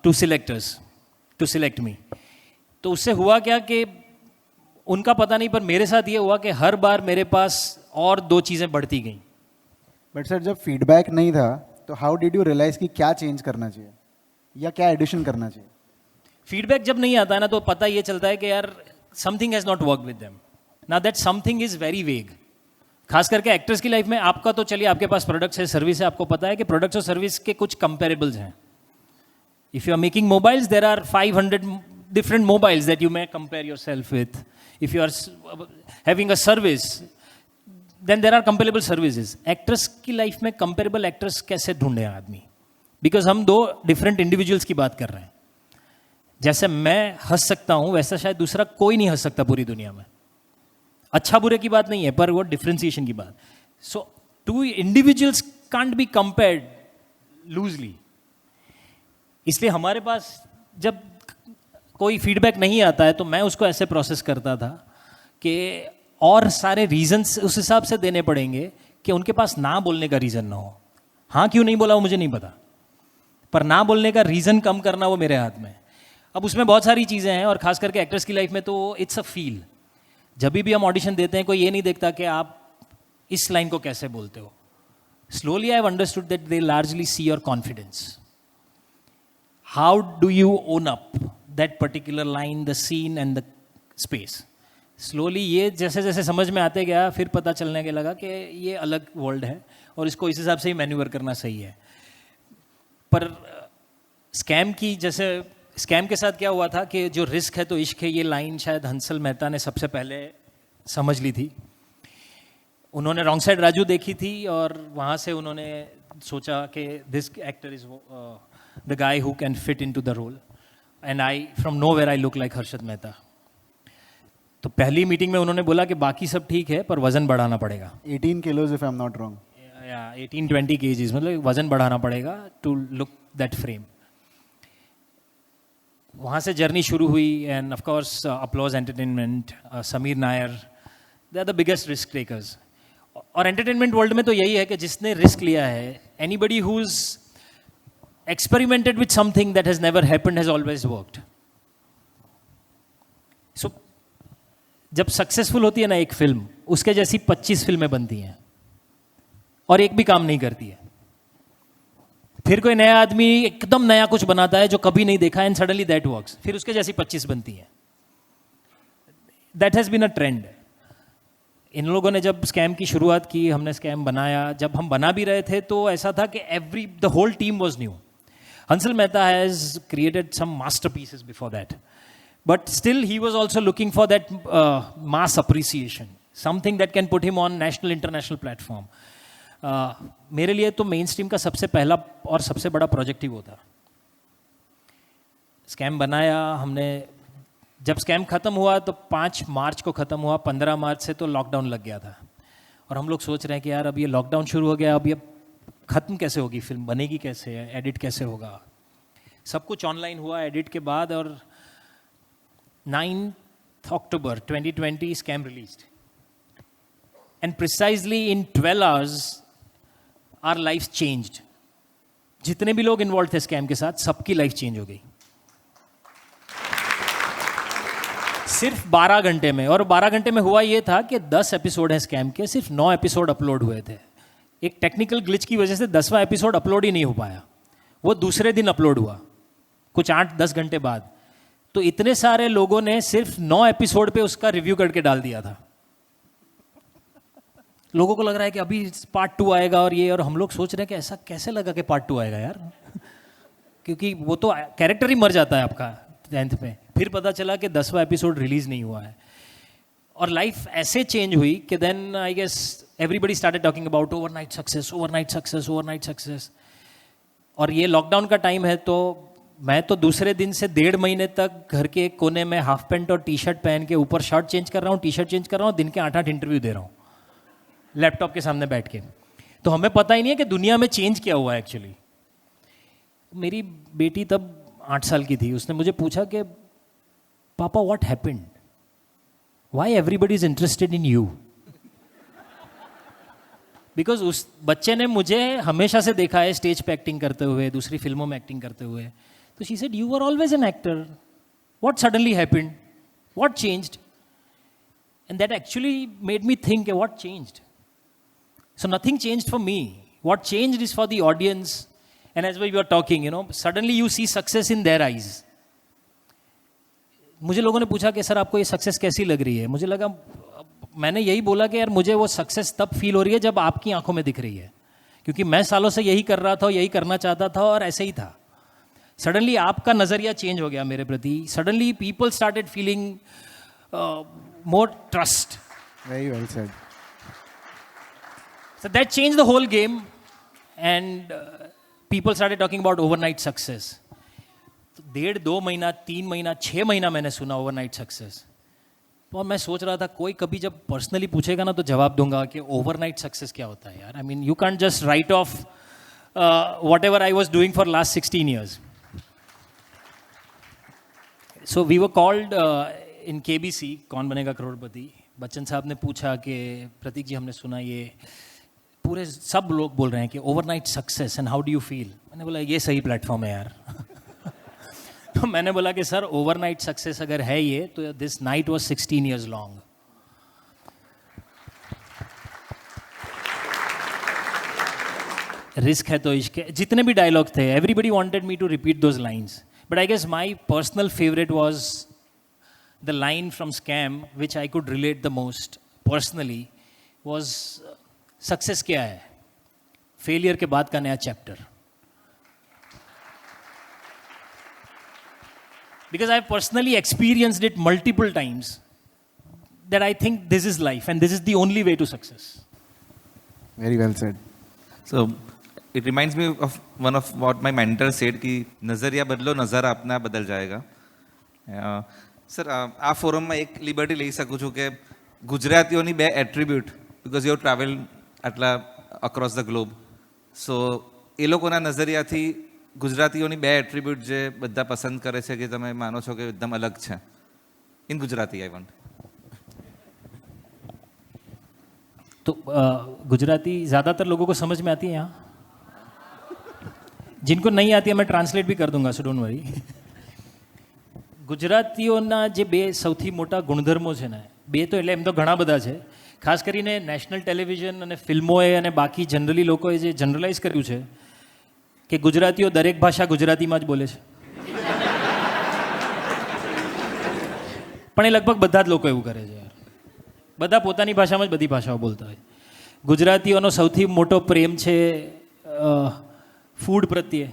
to selectors to select me. तो उससे हुआ क्या कि उनका पता नहीं, पर मेरे साथ ये हुआ कि हर बार मेरे पास और 2 चीज़ें बढ़ती गई. बट सर जब फीडबैक नहीं था तो हाउ डिड यू रियलाइज कि क्या चेंज करना चाहिए या क्या एडिशन करना चाहिए. फीडबैक जब नहीं आता है ना तो पता ये चलता है कि यार something has not work with them. Now that something is very vague. खास करके एक्टर्स की लाइफ में. आपका तो चलिए आपके पास प्रोडक्ट्स है, सर्विस है, आपको पता है कि प्रोडक्ट्स और सर्विस के कुछ कंपेरेबल्स हैं. If you are making mobiles, there are 500 different mobiles that you may compare yourself with. If you are having a service, then there are comparable services. Actors की life में comparable actors कैसे ढूंढे आदमी? Because हम 2 different individuals की बात कर रहे हैं. जैसे मैं हंस सकता हूँ वैसा शायद दूसरा कोई नहीं हंस सकता पूरी दुनिया में. अच्छा बुरे की बात नहीं है, पर वो डिफ्रेंसिएशन की बात. So 2 individuals can't be compared loosely. इसलिए हमारे पास जब कोई फीडबैक नहीं आता है तो मैं उसको ऐसे प्रोसेस करता था कि और सारे रीजंस उस हिसाब से देने पड़ेंगे कि उनके पास ना बोलने का रीज़न ना हो. हाँ क्यों नहीं बोला वो मुझे नहीं पता, पर ना बोलने का रीज़न कम करना वो मेरे हाथ में. अब उसमें बहुत सारी चीज़ें हैं और खास करके एक्टर्स की लाइफ में तो इट्स अ फील. जब भी हम ऑडिशन देते हैं कोई ये नहीं देखता कि आप इस लाइन को कैसे बोलते हो. Slowly I have understood that they largely see your confidence. How do you own up that particular line, the scene and the space? Slowly ये जैसे जैसे समझ में आते गया फिर पता चलने के लगा कि ये अलग वर्ल्ड है और इसको इस हिसाब से ही मैन्यूवर करना सही है. पर स्कैम की जैसे स्कैम के साथ क्या हुआ था कि जो रिस्क है तो इश्क है, ये लाइन शायद हंसल मेहता ने सबसे पहले समझ ली थी. उन्होंने रॉन्ग साइड राजू देखी थी और वहाँ से उन्होंने सोचा कि this actor is the guy who can fit into the role, and from nowhere I look like Harshad Mehta. तो पहली मीटिंग में उन्होंने बोला कि बाकी सब ठीक है पर वजन बढ़ाना पड़ेगा. 18 kilos if I'm not wrong. 18-20 kgs मतलब वजन बढ़ाना पड़ेगा to look that frame. वहाँ से जर्नी शुरू हुई and of course Applause Entertainment, Sameer Nair, they are the biggest risk takers. और एंटरटेनमेंट वर्ल्ड में तो यही है कि जिसने रिस्क लिया है, anybody who's experimented with something that has never happened has always worked. So जब सक्सेसफुल होती है ना एक फिल्म, उसके जैसी 25 फिल्में बनती हैं और एक भी काम नहीं करती है. फिर कोई नया आदमी एकदम नया कुछ बनाता है जो कभी नहीं देखा, एंड सडनली दैट वर्क्स. फिर उसके जैसी 25 बनती हैं. That has been a trend. इन लोगों ने जब स्कैम की शुरुआत की, हमने स्कैम बनाया, जब हम बना भी रहे थे तो ऐसा था कि the whole team was new. Hansal Mehta has created some masterpieces before that, but still he was also looking for that mass appreciation, something that can put him on national international platform. मेरे लिए तो मेन स्ट्रीम का सबसे पहला और सबसे बड़ा project ही वो था. स्कैम बनाया हमने. जब स्कैम खत्म हुआ तो 5 मार्च को खत्म हुआ, 15 मार्च से तो लॉकडाउन लग गया था. और हम लोग सोच रहे हैं कि यार अब ये लॉकडाउन शुरू हो गया, अब ये खत्म कैसे होगी फिल्म, बनेगी कैसे, एडिट कैसे होगा. सब कुछ ऑनलाइन हुआ एडिट के बाद, और 9th October 2020 scam released, and precisely in 12 hours our lives changed. जितने भी लोग इन्वॉल्व थे स्कैम के साथ, सबकी लाइफ चेंज हो गई सिर्फ 12 घंटे में. और 12 घंटे में हुआ ये था कि 10 एपिसोड हैं स्कैम के, सिर्फ 9 एपिसोड अपलोड हुए थे. एक टेक्निकल ग्लिच की वजह से 10वां एपिसोड अपलोड ही नहीं हो पाया. वो दूसरे दिन अपलोड हुआ, कुछ 8-10 घंटे बाद. तो इतने सारे लोगों ने सिर्फ 9 एपिसोड पे उसका रिव्यू करके डाल दिया था. लोगों को लग रहा है कि अभी पार्ट 2 आएगा और ये, और हम लोग सोच रहे हैं कि ऐसा कैसे लगा कि पार्ट 2 आएगा यार, क्योंकि वो तो कैरेक्टर ही मर जाता है आपका 10th में. फिर पता चला कि 10वां एपिसोड रिलीज नहीं हुआ है. और लाइफ ऐसे चेंज हुई कि then I guess everybody started talking about overnight success, overnight success, overnight success. और ये लॉकडाउन का टाइम है, तो मैं तो दूसरे दिन से 1.5 महीने तक घर के एक कोने में हाफ पैंट और टी शर्ट पहन के, ऊपर शर्ट चेंज कर रहा हूँ, टी शर्ट चेंज कर रहा हूँ, दिन के 8-8 इंटरव्यू दे रहा हूँ लैपटॉप के सामने बैठ के. तो हमें पता ही नहीं है कि दुनिया में चेंज क्या हुआ है एक्चुअली. मेरी बेटी तब 8 साल की थी. उसने मुझे पूछा कि पापा what happened, why everybody is interested in you. Because उस बच्चे ने मुझे हमेशा से देखा है स्टेज पे एक्टिंग करते हुए, दूसरी फिल्मों में एक्टिंग करते हुए. So she said, you were always an actor. What suddenly happened? What changed? And that actually made me think, what changed? So nothing changed for me. What changed is for the audience. And as we were talking, suddenly you see success in their eyes. मुझे लोगों ने पूछा कि sir आपको ये success कैसी लग रही है. मुझे लगा, मैंने यही बोला कि यार मुझे वो सक्सेस तब फील हो रही है जब आपकी आंखों में दिख रही है. क्योंकि मैं सालों से यही कर रहा था, यही करना चाहता था, और ऐसे ही था. सडनली आपका नजरिया चेंज हो गया मेरे प्रति. Suddenly people started feeling more trust. Very well said. So that changed the whole game, and people started talking about overnight success. 1.5-2 महीना, 3 महीना, 6 महीना मैंने सुना ओवरनाइट सक्सेस. और मैं सोच रहा था कोई कभी जब पर्सनली पूछेगा ना तो जवाब दूंगा कि ओवरनाइट सक्सेस क्या होता है यार. I mean you can't just right of whatever I was doing for last 16 years. So we were called in KBC, कौन बनेगा करोड़पति. बच्चन साहब ने पूछा कि प्रतीक जी हमने सुना ये पूरे सब लोग बोल रहे हैं कि overnight success and how do you feel. मैंने बोला ये सही प्लेटफॉर्म है यार. तो मैंने बोला कि सर ओवरनाइट सक्सेस अगर है ये, तो this night was 16 years long. Risk है तो इश्क है, जितने भी डायलॉग थे, everybody wanted me to repeat those lines. But I guess my personal favorite was the line from Scam, which I could relate the most personally, was success क्या है? Failure के बाद का नया chapter. Because I've personally experienced it multiple times, that I think this is life and this is the only way to success. Very well said. So it reminds me of one of what my mentor said कि नज़रिया बदलो नज़ारा अपना बदल जाएगा. Sir આ ફોરમમાં એક લિબર્ટી લઈ શકું છું કે ગુજરાતીઓની 2 એટ્રીબ્યુટ, બિકોઝ યુ ટ્રાવેલ આટલા અક્રોસ ધ ગ્લોબ, સો એ લોકોના નજરિયાથી ગુજરાતીઓની 2 એટ્રીબ્યુટ જે બધા પસંદ કરે છે કે તમે માનો છો કે એકદમ અલગ છે ઇન ગુજરાતી. આઈ વોન્ટ तो गुजराती ज़्यादातर लोगों को समझ में आती है यहाँ. जिनको नहीं आती है मैं ट्रांसलेट भी कर दूंगा, सो डोंट वरी. ગુજરાતીઓના જે બે સૌથી મોટા ગુણધર્મો છે ને, બે તો એટલે એમ તો ઘણા બધા છે, ખાસ કરીને નેશનલ ટેલિવિઝન અને ફિલ્મોએ અને બાકી જનરલી લોકોએ જે જનરલાઇઝ કર્યું છે કે ગુજરાતીઓ દરેક ભાષા ગુજરાતીમાં જ બોલે છે. પણ એ લગભગ બધા જ લોકો એવું કરે છે યાર. બધા પોતાની ભાષામાં જ બધી ભાષાઓ બોલતા હોય. ગુજરાતીઓનો સૌથી મોટો પ્રેમ છે ફૂડ પ્રત્યે.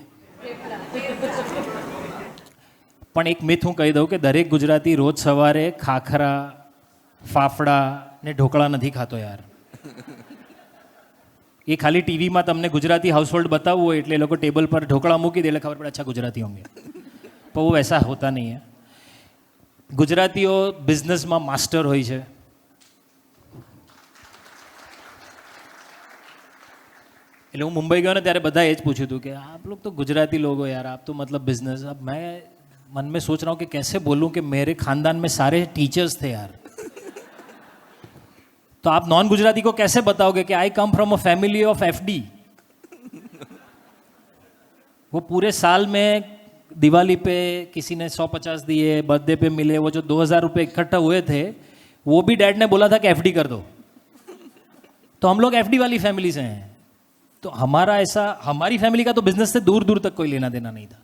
પણ એક મિથ હું કહી દઉં કે દરેક ગુજરાતી રોજ સવારે ખાખરા, ફાફડા ને ઢોકળા નથી ખાતો યાર. એ ખાલી ટીવીમાં તમને ગુજરાતી હાઉસહોલ્ડ બતાવવું હોય એટલે એ લોકો ટેબલ પર ઢોકળા મૂકી દે એટલે ખબર પડે અચ્છા ગુજરાતી હોંગે. પણ वो वैसा होता नहीं है. ગુજરાતીઓ બિઝનેસમાં માસ્ટર હોય છે. એટલે હું મુંબઈ ગયો ને ત્યારે બધા એ જ પૂછ્યું હતું કે આપ લોग तो गुजराती लोग हो यार, आप तो मतलब बिजनेस. अब मैं मन में सोच रहा हूँ कि कैसे बोलूँ कि मेरे खानदान में सारे टीचर्स थे यार. तो आप नॉन गुजराती को कैसे बताओगे कि I come from a family of FD. वो पूरे साल में दिवाली पे किसी ने 150 दिए, बर्थडे पे मिले, वो जो 2000 रुपये इकट्ठा हुए थे वो भी डैड ने बोला था कि एफडी कर दो. तो हम लोग एफडी वाली फैमिली से हैं. तो हमारा ऐसा, हमारी फैमिली का तो बिजनेस से दूर दूर तक कोई लेना देना नहीं था.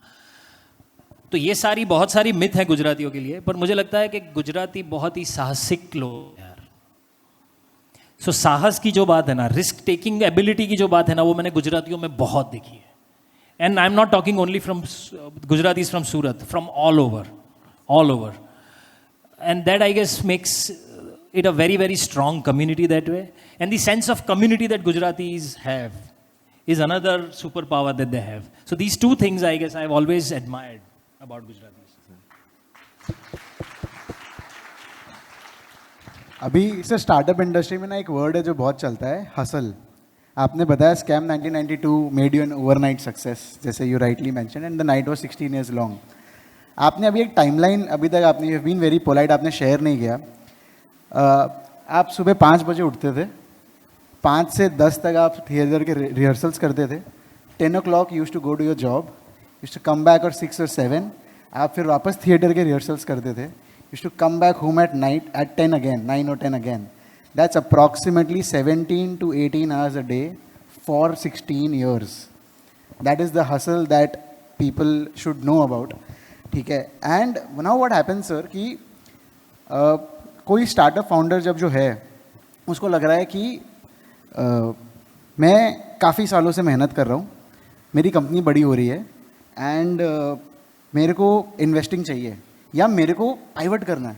तो ये सारी बहुत सारी मिथ है गुजरातियों के लिए, पर मुझे लगता है कि गुजराती बहुत ही साहसिक लोग यार. सो साहस की जो बात है ना, रिस्क टेकिंग एबिलिटी की जो बात है ना, वो मैंने गुजरातियों में बहुत देखी है. And I am not talking only from Gujaratis from Surat, from all over. And that I guess makes it a very, very strong community that way. And the sense of community that Gujaratis have is another superpower that they have. So these two things, I guess, I've always admired about Gujaratis. अभी इसे startup industry में ना एक word है जो बहुत चलता है, हसल. आपने बताया scam 1992 made you an overnight success, जैसे you rightly mention, and the night was 16 years long. आपने अभी एक टाइमलाइन अभी तक आपने you have been very polite, आपने शेयर नहीं किया. आप सुबह 5 बजे उठते थे, 5 से 10 तक आप थिएटर के रिहर्सल्स करते थे. 10 o'clock used to go to your job, used to come back और 6 or 7 आप फिर वापस थिएटर के रिहर्सल्स करते थे. Used to come back home at night at 10 again, 9 or 10 again. That's approximately 17 to 18 hours a day for 16 years. That is the hustle that people should know about. ठीक है. And now what happens sir कि कोई startup founder जब जो है उसको लग रहा है कि मैं काफ़ी सालों से मेहनत कर रहा हूँ, मेरी कंपनी बड़ी हो रही है एंड मेरे को इन्वेस्टिंग चाहिए, या मेरे को पाइवट करना है,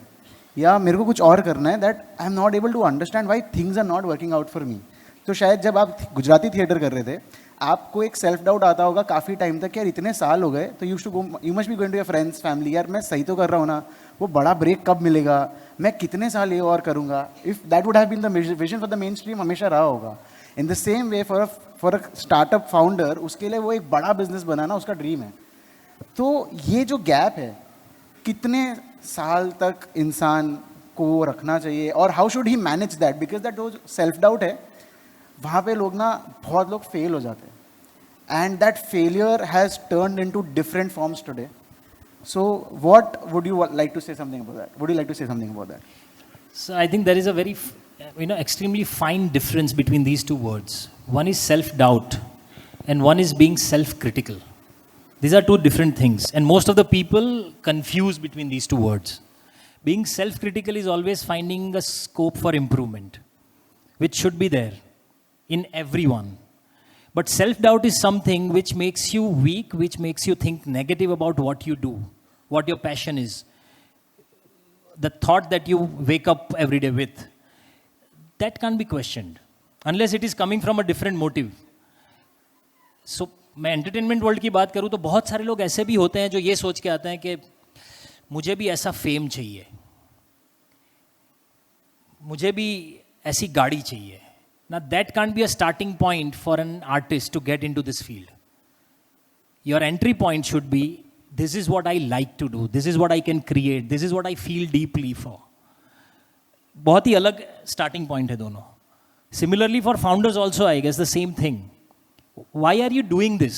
या मेरे को कुछ और करना है, that I am not able to understand why things are not working out for me. तो शायद जब आप गुजराती थिएटर कर रहे थे आपको एक सेल्फ डाउट आता होगा काफ़ी टाइम तक, यार इतने साल हो गए, तो you must be going to your friends family, यार मैं सही तो कर रहा हूँ ना, वो बड़ा ब्रेक कब मिलेगा, मैं कितने साल ये और करूँगा. If that would have been the vision for the mainstream हमेशा रहा होगा. In the same way for a startup founder उसके लिए वो एक बड़ा बिजनेस बनाना उसका ड्रीम है. तो ये जो गैप है कितने साल तक इंसान को रखना चाहिए और how should he manage that, because that जो सेल्फ डाउट है वहाँ पे लोग ना बहुत लोग फेल हो जाते हैं. And that failure has turned into different forms today. So what would you like to say something about that? Would you like to say something about that? So I think there is a very, extremely fine difference between these two words. One is self-doubt and one is being self-critical. These are two different things. And most of the people confuse between these two words. Being self-critical is always finding a scope for improvement, which should be there in everyone. But self-doubt is something which makes you weak, which makes you think negative about what you do, what your passion is. The thought that you wake up every day with, that can't be questioned, unless it is coming from a different motive. So, मैं entertainment world की बात करूँ तो बहुत सारे लोग ऐसे भी होते हैं जो ये सोच के आते हैं कि मुझे भी ऐसा फेम चाहिए, मुझे भी ऐसी गाड़ी चाहिए. Now that can't be a starting point for an artist to get into this field. Your entry point should be, this is what I like to do, this is what I can create, this is what I feel deeply for. बहुत ही अलग starting point है दोनों. Similarly for founders also I guess the same thing. Why are you doing this?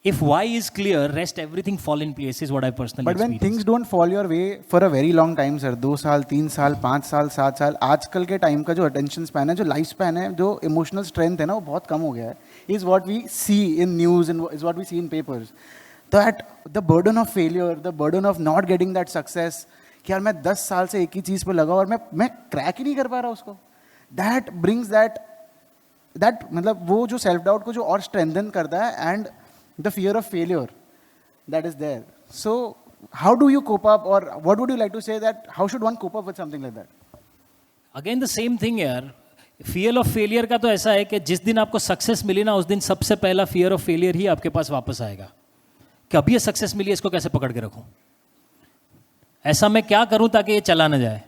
if why is clear, rest everything fall in place is what I personally But when experienced. things don't fall your way for a very long time, sir, 2 साल, 3 साल, 5 साल, 7 साल, आजकल के time का जो attention span है, जो लाइफ स्पैन है, जो इमोशनल स्ट्रेंथ है ना, वो बहुत कम हो गया है. Is what we see in news and is what we see in papers. That the burden of failure, the burden of not getting that success, कि यार मैं 10 साल से एक ही चीज़ पे लगा और मैं क्रैक ही नहीं कर पा रहा उसको. That brings that मतलब वो जो सेल्फ डाउट को जो और स्ट्रेंथन करता है and the fear of failure that is there. So how do you cope up, or what would you like to say that how should one cope up with something like that? Again the same thing यार. Fear of failure का तो ऐसा है कि जिस दिन आपको success मिली ना, उस दिन सबसे पहला फियर ऑफ फेलियर ही आपके पास वापस आएगा कि अभी ये सक्सेस मिली, इसको कैसे पकड़ के रखूं, ऐसा मैं क्या करूं ताकि ये चला ना जाए.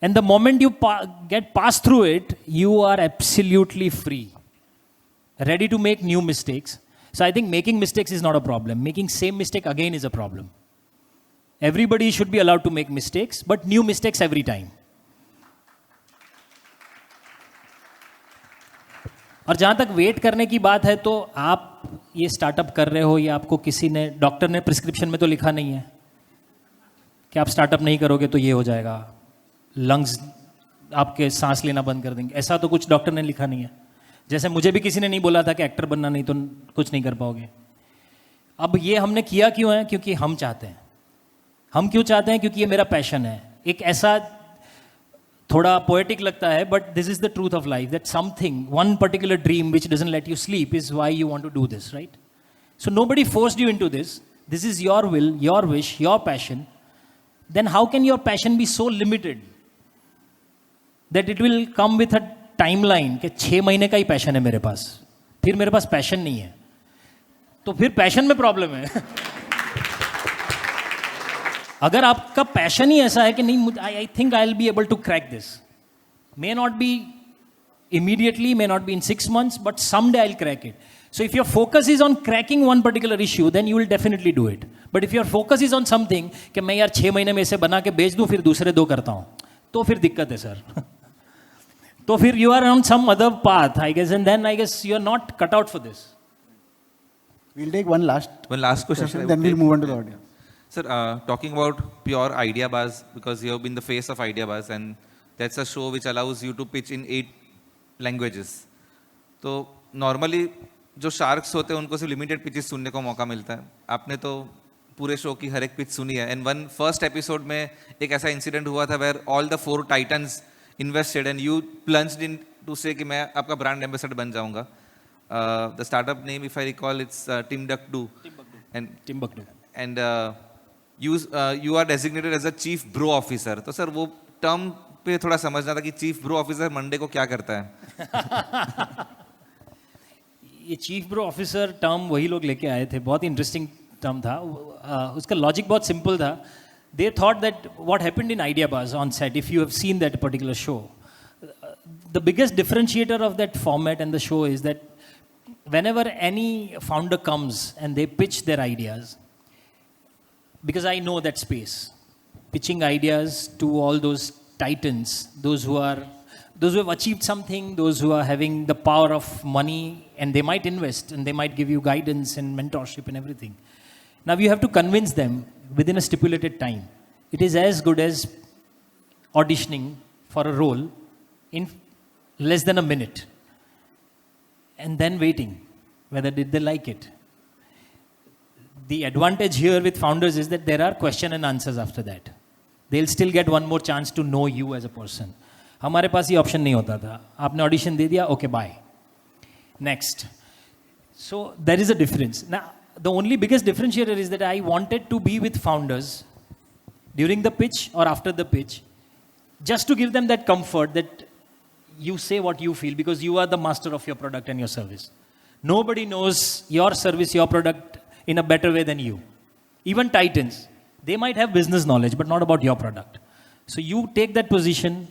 And the moment you get pass through it, you are absolutely free, ready to make new mistakes. So I think making mistakes is not a problem. Making same mistake again is a problem. Everybody should be allowed to make mistakes, but new mistakes every time. और जहाँ तक wait करने की बात है, तो आप ये स्टार्टअप कर रहे हो, या आपको किसी ने, डॉक्टर ने प्रिस्क्रिप्शन में तो लिखा नहीं है कि आप स्टार्टअप नहीं करोगे तो ये हो जाएगा, लंग्स आपके सांस लेना बंद कर देंगे, ऐसा तो कुछ डॉक्टर ने लिखा नहीं है. जैसे मुझे भी किसी ने नहीं बोला था कि एक्टर बनना नहीं तो कुछ नहीं कर पाओगे. अब ये हमने किया क्यों है? क्योंकि हम चाहते हैं. हम क्यों चाहते हैं? क्योंकि ये मेरा पैशन है. एक ऐसा थोड़ा पोएटिक लगता है, but this is the truth of life, that something, one particular dream which doesn't let you sleep is why you want to do this, right? So nobody forced you into this. This is your will, your wish, your passion. Then how can your passion be so limited that it will come with a timeline कि 6 महीने का ही passion है मेरे पास, फिर मेरे पास passion नहीं है, तो फिर पैशन में प्रॉब्लम है. अगर आपका पैशन ही ऐसा है कि नहीं, I think I will be able to crack this, may not be immediately, may not be in 6 months, but someday I'll crack it. So if your focus is on cracking one particular issue, then you will definitely do it. But if your focus is on something कि मैं यार 6 महीने में इसे बना के बेच दूं, फिर दूसरे 2 करता हूं, तो फिर दिक्कत है सर. तो फिर you are on some other path, I guess, and then I guess you are not cut out for this. We'll take one last question, then we'll move on to the audience. Sir, talking about pure Idea Buzz, because you have been the face of Idea Buzz, and that's a show which allows you to pitch in 8 languages. तो normally जो sharks होते हैं उनको सिर्फ limited pitches सुनने को मौका मिलता है. आपने तो पूरे शो की हर एक पिच सुनी है. And one first episode में एक ऐसा incident हुआ था where all the 4 titans invested and you plunged in to say कि मैं आपका brand ambassador बन जाऊंगा. The startup name, if I recall, it's Timbuktu. Timbuktu. And you are designated as a chief bro officer. तो sir वो term पे थोड़ा समझना था कि चीफ ब्रो ऑफिसर मंडे को क्या करता है. ये चीफ ब्रो ऑफिसर टर्म वही लोग लेके आए थे, बहुत इंटरेस्टिंग टर्म था. उसका लॉजिक बहुत सिंपल था. They thought that what happened in idea बाज on set, if you have seen that particular show, the biggest differentiator of that format and the show is that whenever any founder comes and they pitch their ideas, because I know that space, pitching ideas to all those titans, those who have achieved something, those who are having the power of money, and they might invest and they might give you guidance and mentorship and everything. Now you have to convince them within a stipulated time. It is as good as auditioning for a role in less than a minute and then waiting whether did they like it. The advantage here with founders is that there are question and answers after that. They'll still get one more chance to know you as a person. हमारे पास ये option नहीं होता था. आपने audition दे दिया, okay bye, next. So there is a difference. Now the only biggest differentiator is that I wanted to be with founders during the pitch or after the pitch, just to give them that comfort that you say what you feel, because you are the master of your product and your service. Nobody knows your service, your product in a better way than you. Even titans, they might have business knowledge, but not about your product. So you take that position,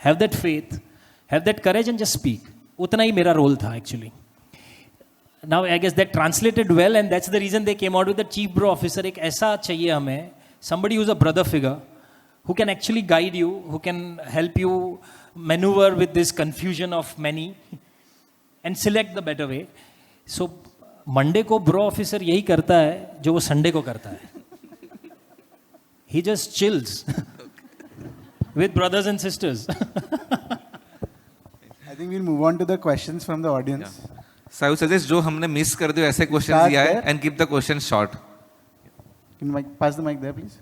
have that faith, have that courage, and just speak. Utna hi mera role tha actually. Now I guess that translated well, and that's the reason they came out with the chief bro officer. Ek aisa chahiye hame, somebody who's a brother figure, who can actually guide you, who can help you maneuver with this confusion of many and select the better way. So Monday को bro officer यही करता है जो वो Sunday को करता है. He just chills with brothers and sisters. I think we'll move on to the questions from the audience. So I would suggest जो हमने मिस कर दिया ऐसे क्वेश्चन Start दिया है there. and keep the question short. Can you pass the mic there, please?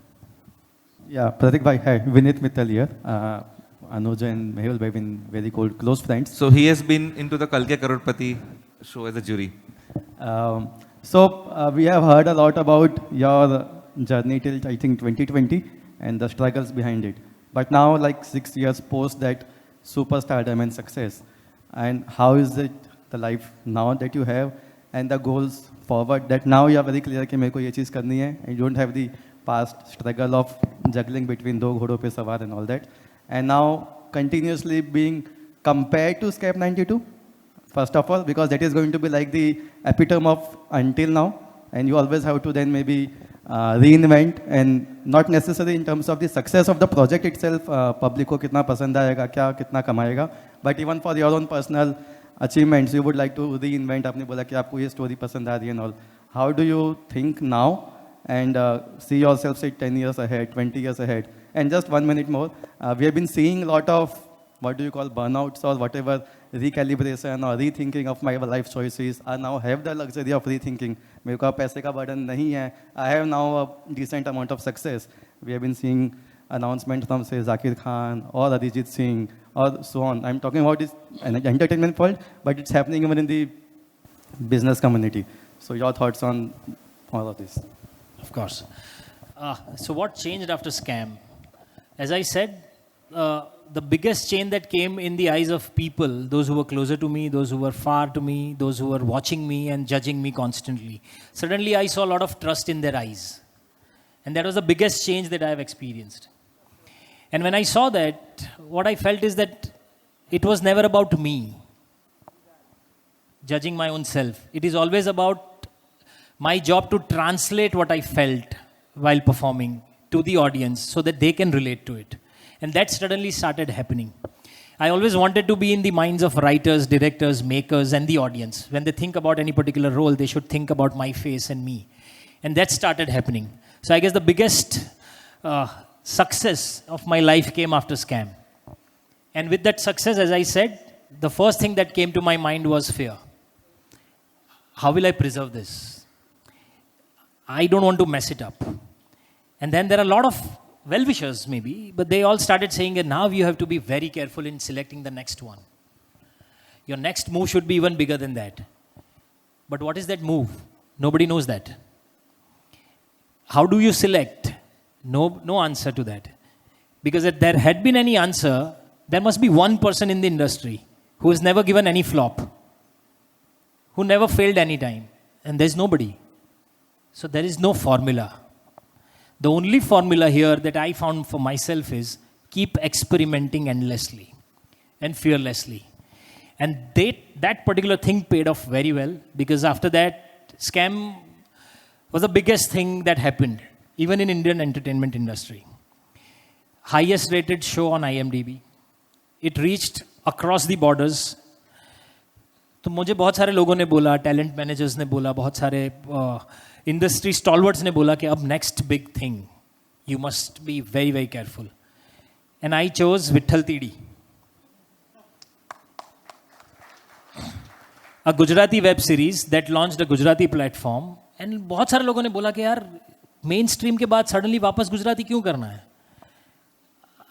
Yeah, Pratik bhai, hi, Vinit Mittal here. Anuj and Mehul bhai been very close friends. So he has been into the Kalke Crorepati show as a jury. We have heard a lot about your journey till I think 2020 and the struggles behind it. But now, like 6 years post that superstardom and success, and how is it the life now that you have and the goals forward that now you are very clear कि मेरे को ये चीज़ करनी है and you don't have the past struggle of juggling between दो घोड़ों पे सवार and all that, and now continuously being compared to Scam 92. First of all, because that is going to be like the epitome of until now, and you always have to then maybe reinvent, and not necessarily in terms of the success of the project itself, public को कितना पसंद आएगा, क्या कितना कमाएगा, but even for your own personal achievements, you would like to reinvent. आपने बोला कि आपको ये story पसंद आ रही है and all. How do you think now and see yourself say 10 years ahead, 20 years ahead? And just 1 minute more, we have been seeing a lot of what do you call burnouts or whatever, recalibration or rethinking of my life choices. I now have the luxury of rethinking. मेरे को अब पैसे का burden नहीं है. I have now a decent amount of success. We have been seeing announcements from say Zakir Khan or Arijit Singh or so on. I'm talking about this entertainment world, but it's happening even in the business community. So your thoughts on all of this? Of course. So what changed after Scam? As I said, the biggest change that came in the eyes of people, those who were closer to me, those who were far to me, those who were watching me and judging me constantly. Suddenly I saw a lot of trust in their eyes. And that was the biggest change that I have experienced. And when I saw that, what I felt is that it was never about me, judging my own self. It is always about my job to translate what I felt while performing to the audience so that they can relate to it. And that suddenly started happening. I always wanted to be in the minds of writers, directors, makers, and the audience. When they think about any particular role, they should think about my face and me. And that started happening. So I guess the biggest success of my life came after Scam. And with that success, as I said, the first thing that came to my mind was fear. How will I preserve this? I don't want to mess it up. And then there are a lot of well-wishers maybe, but they all started saying that now you have to be very careful in selecting the next one. Your next move should be even bigger than that. But what is that move? Nobody knows that. How do you select? No answer to that. Because if there had been any answer, there must be one person in the industry who has never given any flop, who never failed any time. And there's nobody. So there is no formula. The only formula here that I found for myself is keep experimenting endlessly and fearlessly. And that particular thing paid off very well, because after that, Scam was the biggest thing that happened, even in Indian entertainment industry. Highest rated show on IMDb. It reached across the borders. तो मुझे बहुत सारे लोगों ने बोला, talent managers ने बोला, बहुत सारे इंडस्ट्री स्टॉलवर्ड्स ने बोला कि अब next big thing, you must be very very careful. And I chose Vitthal Teedi, a Gujarati web series that launched a Gujarati platform. And बहुत सारे लोगों ने बोला कि यार मेन स्ट्रीम के बाद सडनली वापस गुजराती क्यों करना है.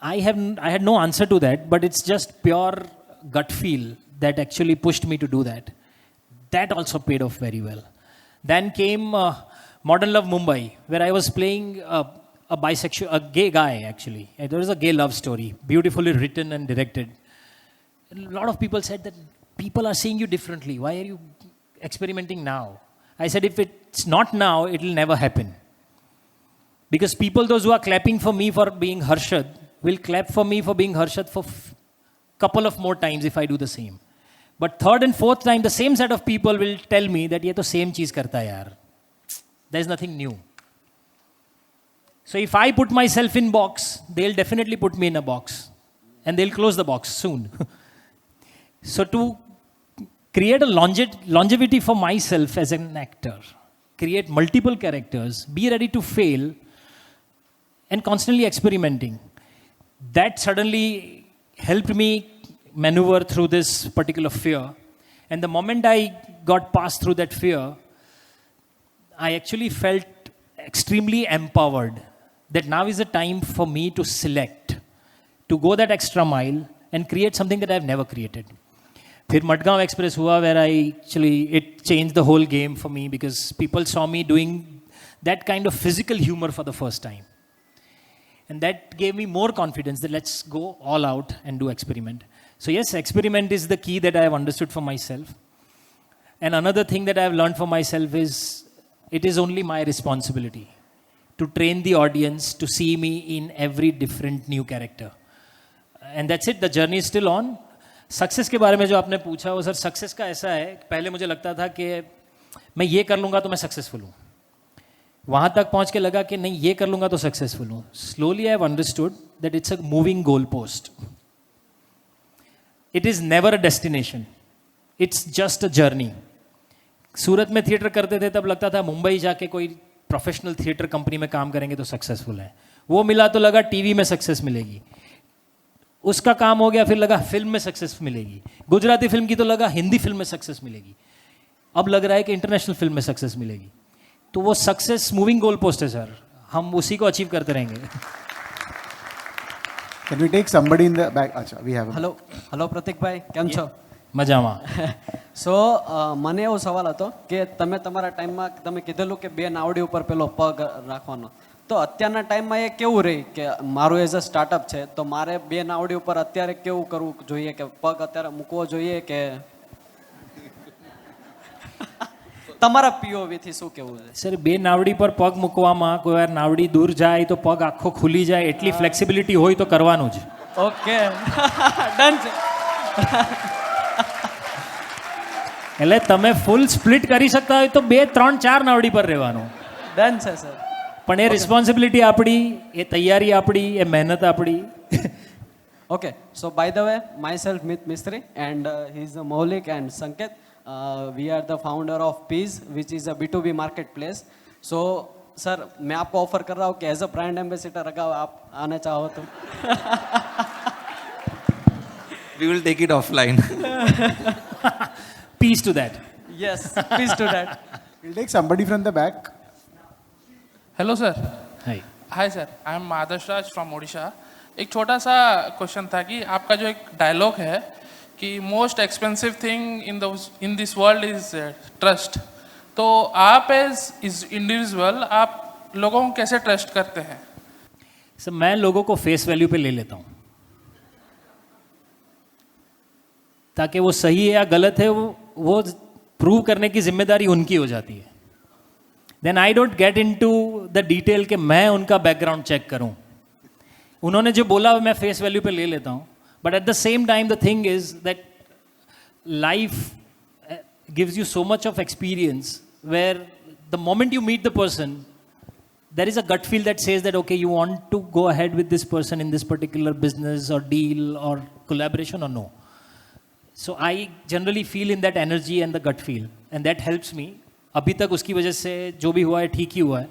I had no answer to that, but it's just pure gut feel that actually pushed me to do that. That also paid off very well. Then came Modern Love Mumbai, where I was playing a gay guy actually. There was a gay love story, beautifully written and directed. A lot of people said that people are seeing you differently. Why are you experimenting now? I said, if it's not now, it will never happen. Because people, those who are clapping for me for being Harshad, will clap for me for being Harshad for couple of more times if I do the same. But third and fourth time, the same set of people will tell me that ये तो same चीज करता है यार. There's nothing new. So if I put myself in box, they'll definitely put me in a box. And they'll close the box soon. So to create a longevity for myself as an actor, create multiple characters, be ready to fail, and constantly experimenting. That suddenly helped me maneuver through this particular fear. And the moment I got past through that fear, I actually felt extremely empowered that now is the time for me to select, to go that extra mile and create something that I've never created. फिर Madgaon express हुआ where it changed the whole game for me because people saw me doing that kind of physical humor for the first time. And that gave me more confidence that let's go all out and do experiment. So yes, experiment is the key that I have understood for myself. And another thing that I have learned for myself is it is only my responsibility to train the audience to see me in every different new character. And that's it, the journey is still on. Success के बारे में जो आपने पूछा वो sir success का ऐसा है पहले मुझे लगता था कि मैं ये कर लूँगा तो मैं सक्सेसफुल हूँ वहाँ तक पहुँच के लगा कि नहीं ये कर लूँगा तो सक्सेसफुल हूँ slowly I have understood that it's a moving goal post it is never a destination it's just a journey Surat में थिएटर करते थे तब लगता था मुंबई जाके कोई प्रोफेशनल थिएटर कंपनी में काम करेंगे तो सक्सेसफुल है वो मिला तो लगा टीवी में सक्सेस मिलेगी उसका काम हो गया फिर लगा फिल्म में सक्सेस मिलेगी गुजराती फिल्म की तो लगा हिंदी फिल्म में सक्सेस मिलेगी अब लग रहा है कि इंटरनेशनल फिल्म में सक्सेस मिलेगी तो वो सक्सेस मूविंग गोल पोस्ट है सर हम उसी को अचीव करते रहेंगे Can we take somebody in the back? Acha, we have. Hello પ્રતિકભાઈ કેમ છો મજામાં સો મને એવો સવાલ હતો કે તમે તમારા ટાઈમમાં તમે કીધેલું કે બે નાવડી ઉપર પેલો પગ રાખવાનો તો અત્યારના ટાઈમમાં એ કેવું રહી કે મારું એઝ અ સ્ટાર્ટઅપ છે તો મારે બે નાવડી ઉપર અત્યારે કેવું કરવું જોઈએ કે પગ અત્યારે મૂકવો જોઈએ કે તમારા પીઓવીથી શું કેવું છે સર બે નાવડી પર પગ મૂકવામાં કોઈ વાર નાવડી દૂર જાય તો પગ આખો ખુલી જાય એટલી ફ્લેક્સિબિલિટી હોય તો કરવાનું જ ઓકે ડન છે એટલે તમે ફૂલ સ્પ્લિટ કરી શકતા હોય તો 2, 3, 4 નાવડી પર રહેવાનું ડન છે સર પણ એ રિસ્પોન્સિબિલિટી આપણી એ તૈયારી આપણી એ મહેનત આપણી Okay, so by the way, myself Mit Mistry and he's Maulik and Sanket. We are the founder of Peas, which is a B2B marketplace. So, sir, मैं आपको ऑफर कर रहा हूँ कि एज अ ब्रांड एम्बेसडर अगर आप आना चाहो तो We will take it offline. Peace to that. yes, please do that. We'll take somebody from the back. Hello sir Hi. Hi sir I am Adarsh Raj from Odisha एक छोटा सा question था कि आपका जो एक डायलॉग है कि most expensive thing in this world is trust तो आप एज इंडिविजुअल आप लोगों को कैसे ट्रस्ट करते हैं सर मैं लोगों को फेस वैल्यू पे ले लेता हूँ ताकि वो सही है या गलत है वो प्रूव करने की जिम्मेदारी उनकी हो जाती है then I don't get into the detail कि मैं उनका बैकग्राउंड चेक करूं उन्होंने जो बोला मैं फेस वैल्यू पे ले लेता हूं but at the same time the thing is that life gives you so much of experience where the moment you meet the person there is a gut feel that says that okay you want to go ahead with this person in this particular business or deal or collaboration or no so I generally feel in that energy and the gut feel and that helps me अभी तक उसकी वजह से जो भी हुआ है ठीक ही हुआ है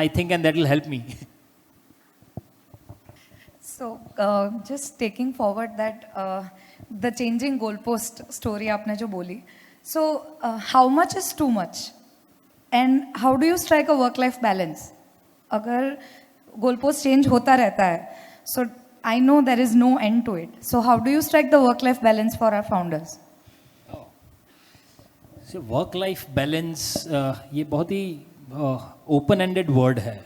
I think and that will help me so just taking forward that the changing goalpost story आपने जो बोली so how much is too much and how do you strike a work life balance अगर goalpost change होता रहता है so I know there is no end to it so how do you strike the work life balance for our founders so work life balance ये बहुत ही open ended word है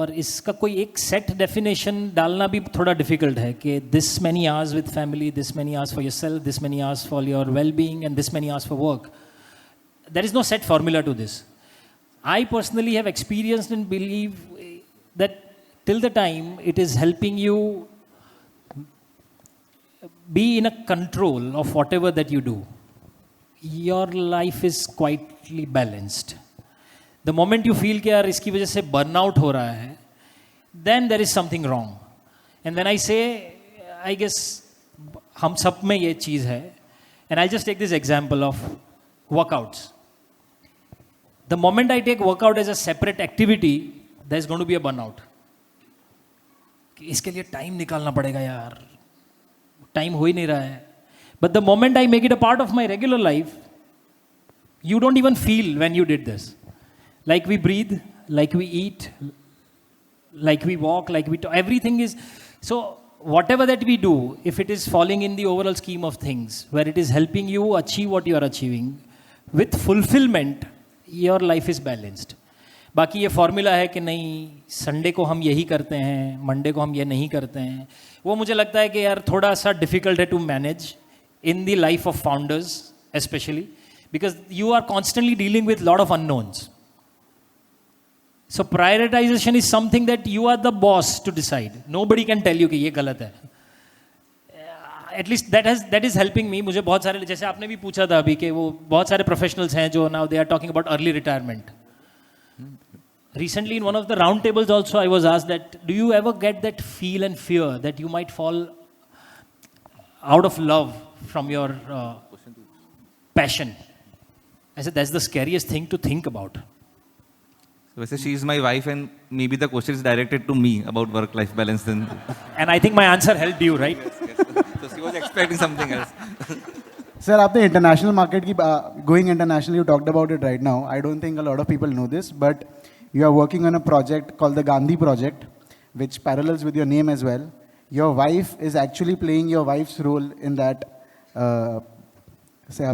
और इसका कोई एक सेट डेफिनेशन डालना भी थोड़ा डिफिकल्ट है कि this many hours with family this many hours for yourself this many hours for your well being and this many hours for work there is no set formula to this. I personally have experienced and believe that till the time it is helping you be in a control of whatever that you do, your life is quietly balanced. The moment you feel कि यार इसकी वजह से burnout हो रहा है, then there is something wrong. And when I say, I guess हम सब में ये चीज़ है. And I'll just take this example of workouts. The moment I take workout as a separate activity, there's going to be a burnout. कि इसके लिए time निकालना पड़ेगा यार, टाइम हो ही नहीं रहा है. But the moment I make it a part of my regular life, you don't even feel when you did this. Like we breathe, like we eat, like we walk, like we talk, everything is. So whatever that we do, if it is falling in the overall scheme of things, where it is helping you achieve what you are achieving, with fulfillment, your life is balanced. बाकी ये formula है कि नहीं Sunday को हम यही करते हैं, मंडे को हम ये नहीं करते हैं, वो मुझे लगता है कि यार थोड़ा सा डिफिकल्ट है to manage in the life of founders specially, because you are constantly dealing with lot of unknowns. So prioritization is something that you are the boss to decide. Nobody can tell you कि ये गलत है. At least that is helping me. मुझे बहुत सारे, जैसे आपने भी पूछा था अभी कि वो बहुत सारे professionals हैं जो now they are talking about early retirement. Recently in one of the round tables also I was asked that do you ever get that feel and fear that you might fall out of love from your passion? I said that's the scariest thing to think about. वैसे she is my wife and maybe the question is directed to me about work-life balance then. And I think my answer helped you, right? Yes. So she was expecting something else. Sir, आपने international market की going international, you talked about it right now. I don't think a lot of people know this, but you are working on a project called the Gandhi Project, which parallels with your name as well. Your wife is actually playing your wife's role in that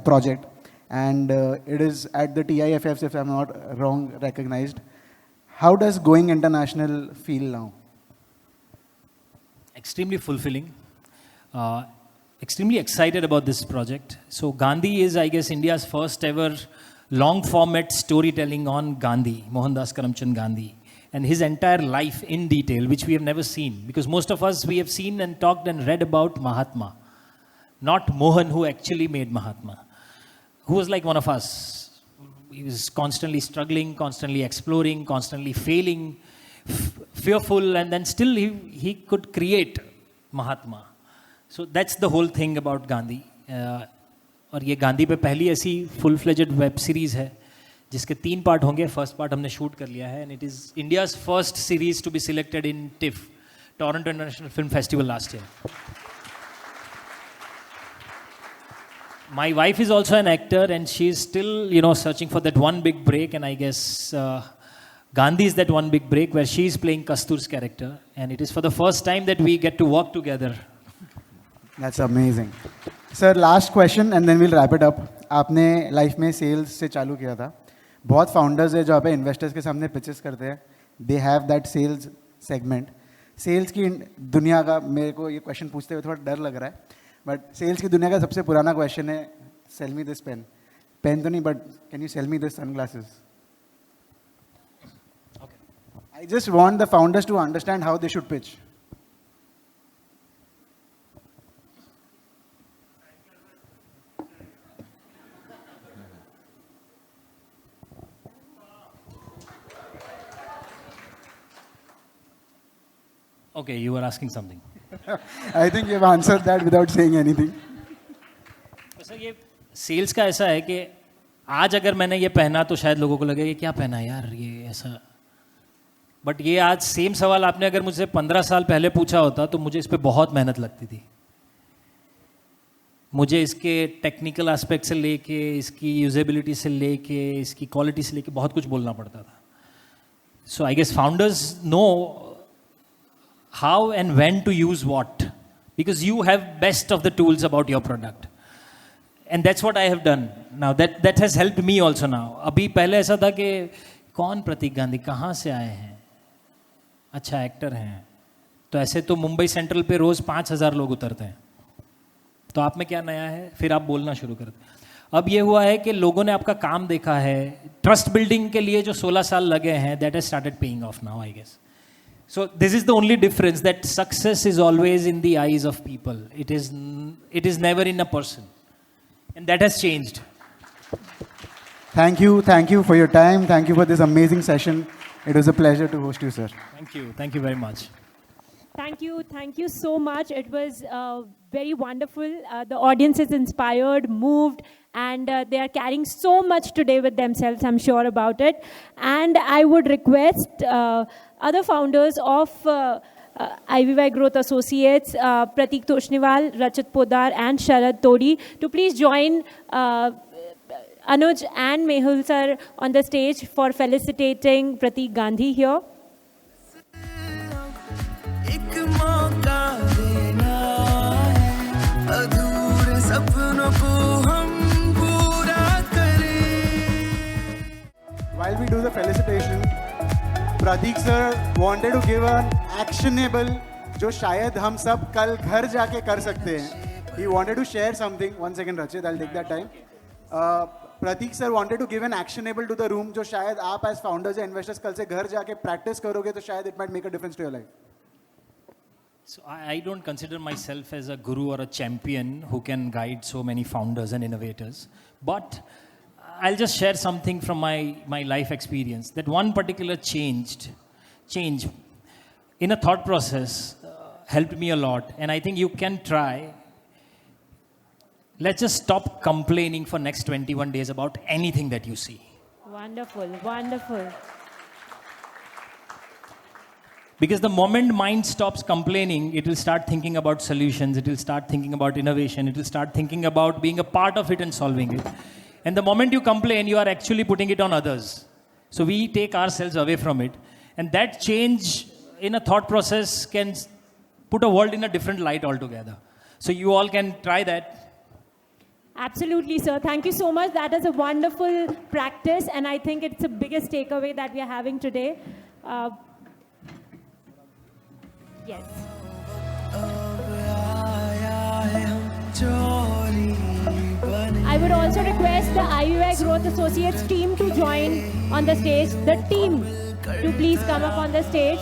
project. And it is at the TIFFs, if I'm not wrong, recognized. How does going international feel now? Extremely fulfilling. Extremely excited about this project. So Gandhi is, I guess, India's first ever long format storytelling on Gandhi, Mohandas Karamchand Gandhi, and his entire life in detail, which we have never seen. Because most of us, we have seen and talked and read about Mahatma, not Mohan, who actually made Mahatma, who was like one of us. He was constantly struggling, constantly exploring, constantly failing, fearful, and then still he could create Mahatma. So that's the whole thing about Gandhi. और ये गांधी पे पहली ऐसी full fledged web series है जिसके 3 part होंगे. First part हमने shoot कर लिया है, and it is India's first series to be selected in TIFF, Toronto International film festival last year. My wife is also an actor, and she is still, searching for that one big break. And I guess Gandhi is that one big break where she is playing Kastur's character, and it is for the first time that we get to work together. That's amazing. Sir, last question, and then we'll wrap it up. आपने life में sales से चालू किया था. बहुत founders है जो आप इन्वेस्टर्स के सामने पिचेस करते हैं. They have that sales segment. Sales की दुनिया का, मेरे को ये क्वेश्चन पूछते हुए थोड़ा डर लग रहा है, बट सेल्स की दुनिया का सबसे पुराना क्वेश्चन है, sell me this pen. Pen तो नहीं, but can you sell me this sunglasses? I just want the founders to understand how they should pitch. Okay, you were asking something. I think you've answered that without saying anything. Sir ये sales का ऐसा है कि आज अगर मैंने ये पहना तो शायद लोगों को लगे कि क्या पहना यार ये ऐसा, बट ये आज सेम सवाल आपने अगर मुझसे 15 साल पहले पूछा होता तो मुझे इस पर बहुत मेहनत लगती थी. मुझे इसके टेक्निकल एस्पेक्ट से लेके, इसकी यूजेबिलिटी से लेके, इसकी क्वालिटी से लेके बहुत कुछ बोलना पड़ता था. So I guess founders know how and when to use what, because you have best of the tools about your product, and that's what I have done now. That has helped me also now. अभी पहले ऐसा था कि कौन प्रतीक गांधी, कहाँ से आए हैं, अच्छा एक्टर हैं, तो ऐसे तो मुंबई सेंट्रल पे रोज़ 5,000 लोग उतरते हैं, तो आप में क्या नया है, फिर आप बोलना शुरू करते. अब ये हुआ है कि लोगों ने आपका काम देखा है, ट्रस्ट बिल्डिंग के लिए जो 16 साल लगे हैं, that has started paying off now, I guess. So this is the only difference, that success is always in the eyes of people. It is never in a person, and that has changed. Thank you for your time. Thank you for this amazing session. It was a pleasure to host you, sir. Thank you very much. Thank you so much. It was very wonderful. The audience is inspired, moved, and they are carrying so much today with themselves, I'm sure about it. And I would request other founders of IVY Growth Associates, Pratik Toshniwal, Rachit Podar, and Sharad Todi, to please join Anuj and Mehul sir on the stage for felicitating Pratik Gandhi here. While we do the felicitation, Pratik sir wanted to give an actionable जो शायद हम सब कल घर जाके कर सकते हैं. He wanted to share something. One second, Rachit, I'll take that time. Pratik sir wanted to give an actionable to the room जो शायद आप as founders या investors कल से घर जाके practice करोगे तो शायद it might make a difference to your life. So I don't consider myself as a guru or a champion who can guide so many founders and innovators. But I'll just share something from my life experience. That one particular change in a thought process helped me a lot. And I think you can try. Let's just stop complaining for next 21 days about anything that you see. Wonderful, wonderful. Because the moment mind stops complaining, it will start thinking about solutions, it will start thinking about innovation, it will start thinking about being a part of it and solving it. And the moment you complain, you are actually putting it on others. So we take ourselves away from it. And that change in a thought process can put a world in a different light altogether. So you all can try that. Absolutely, sir. Thank you so much. That is a wonderful practice, and I think it's the biggest takeaway that we are having today. Yes. I would also request the IVY Growth Associates team to join on the stage. The team to please come up on the stage.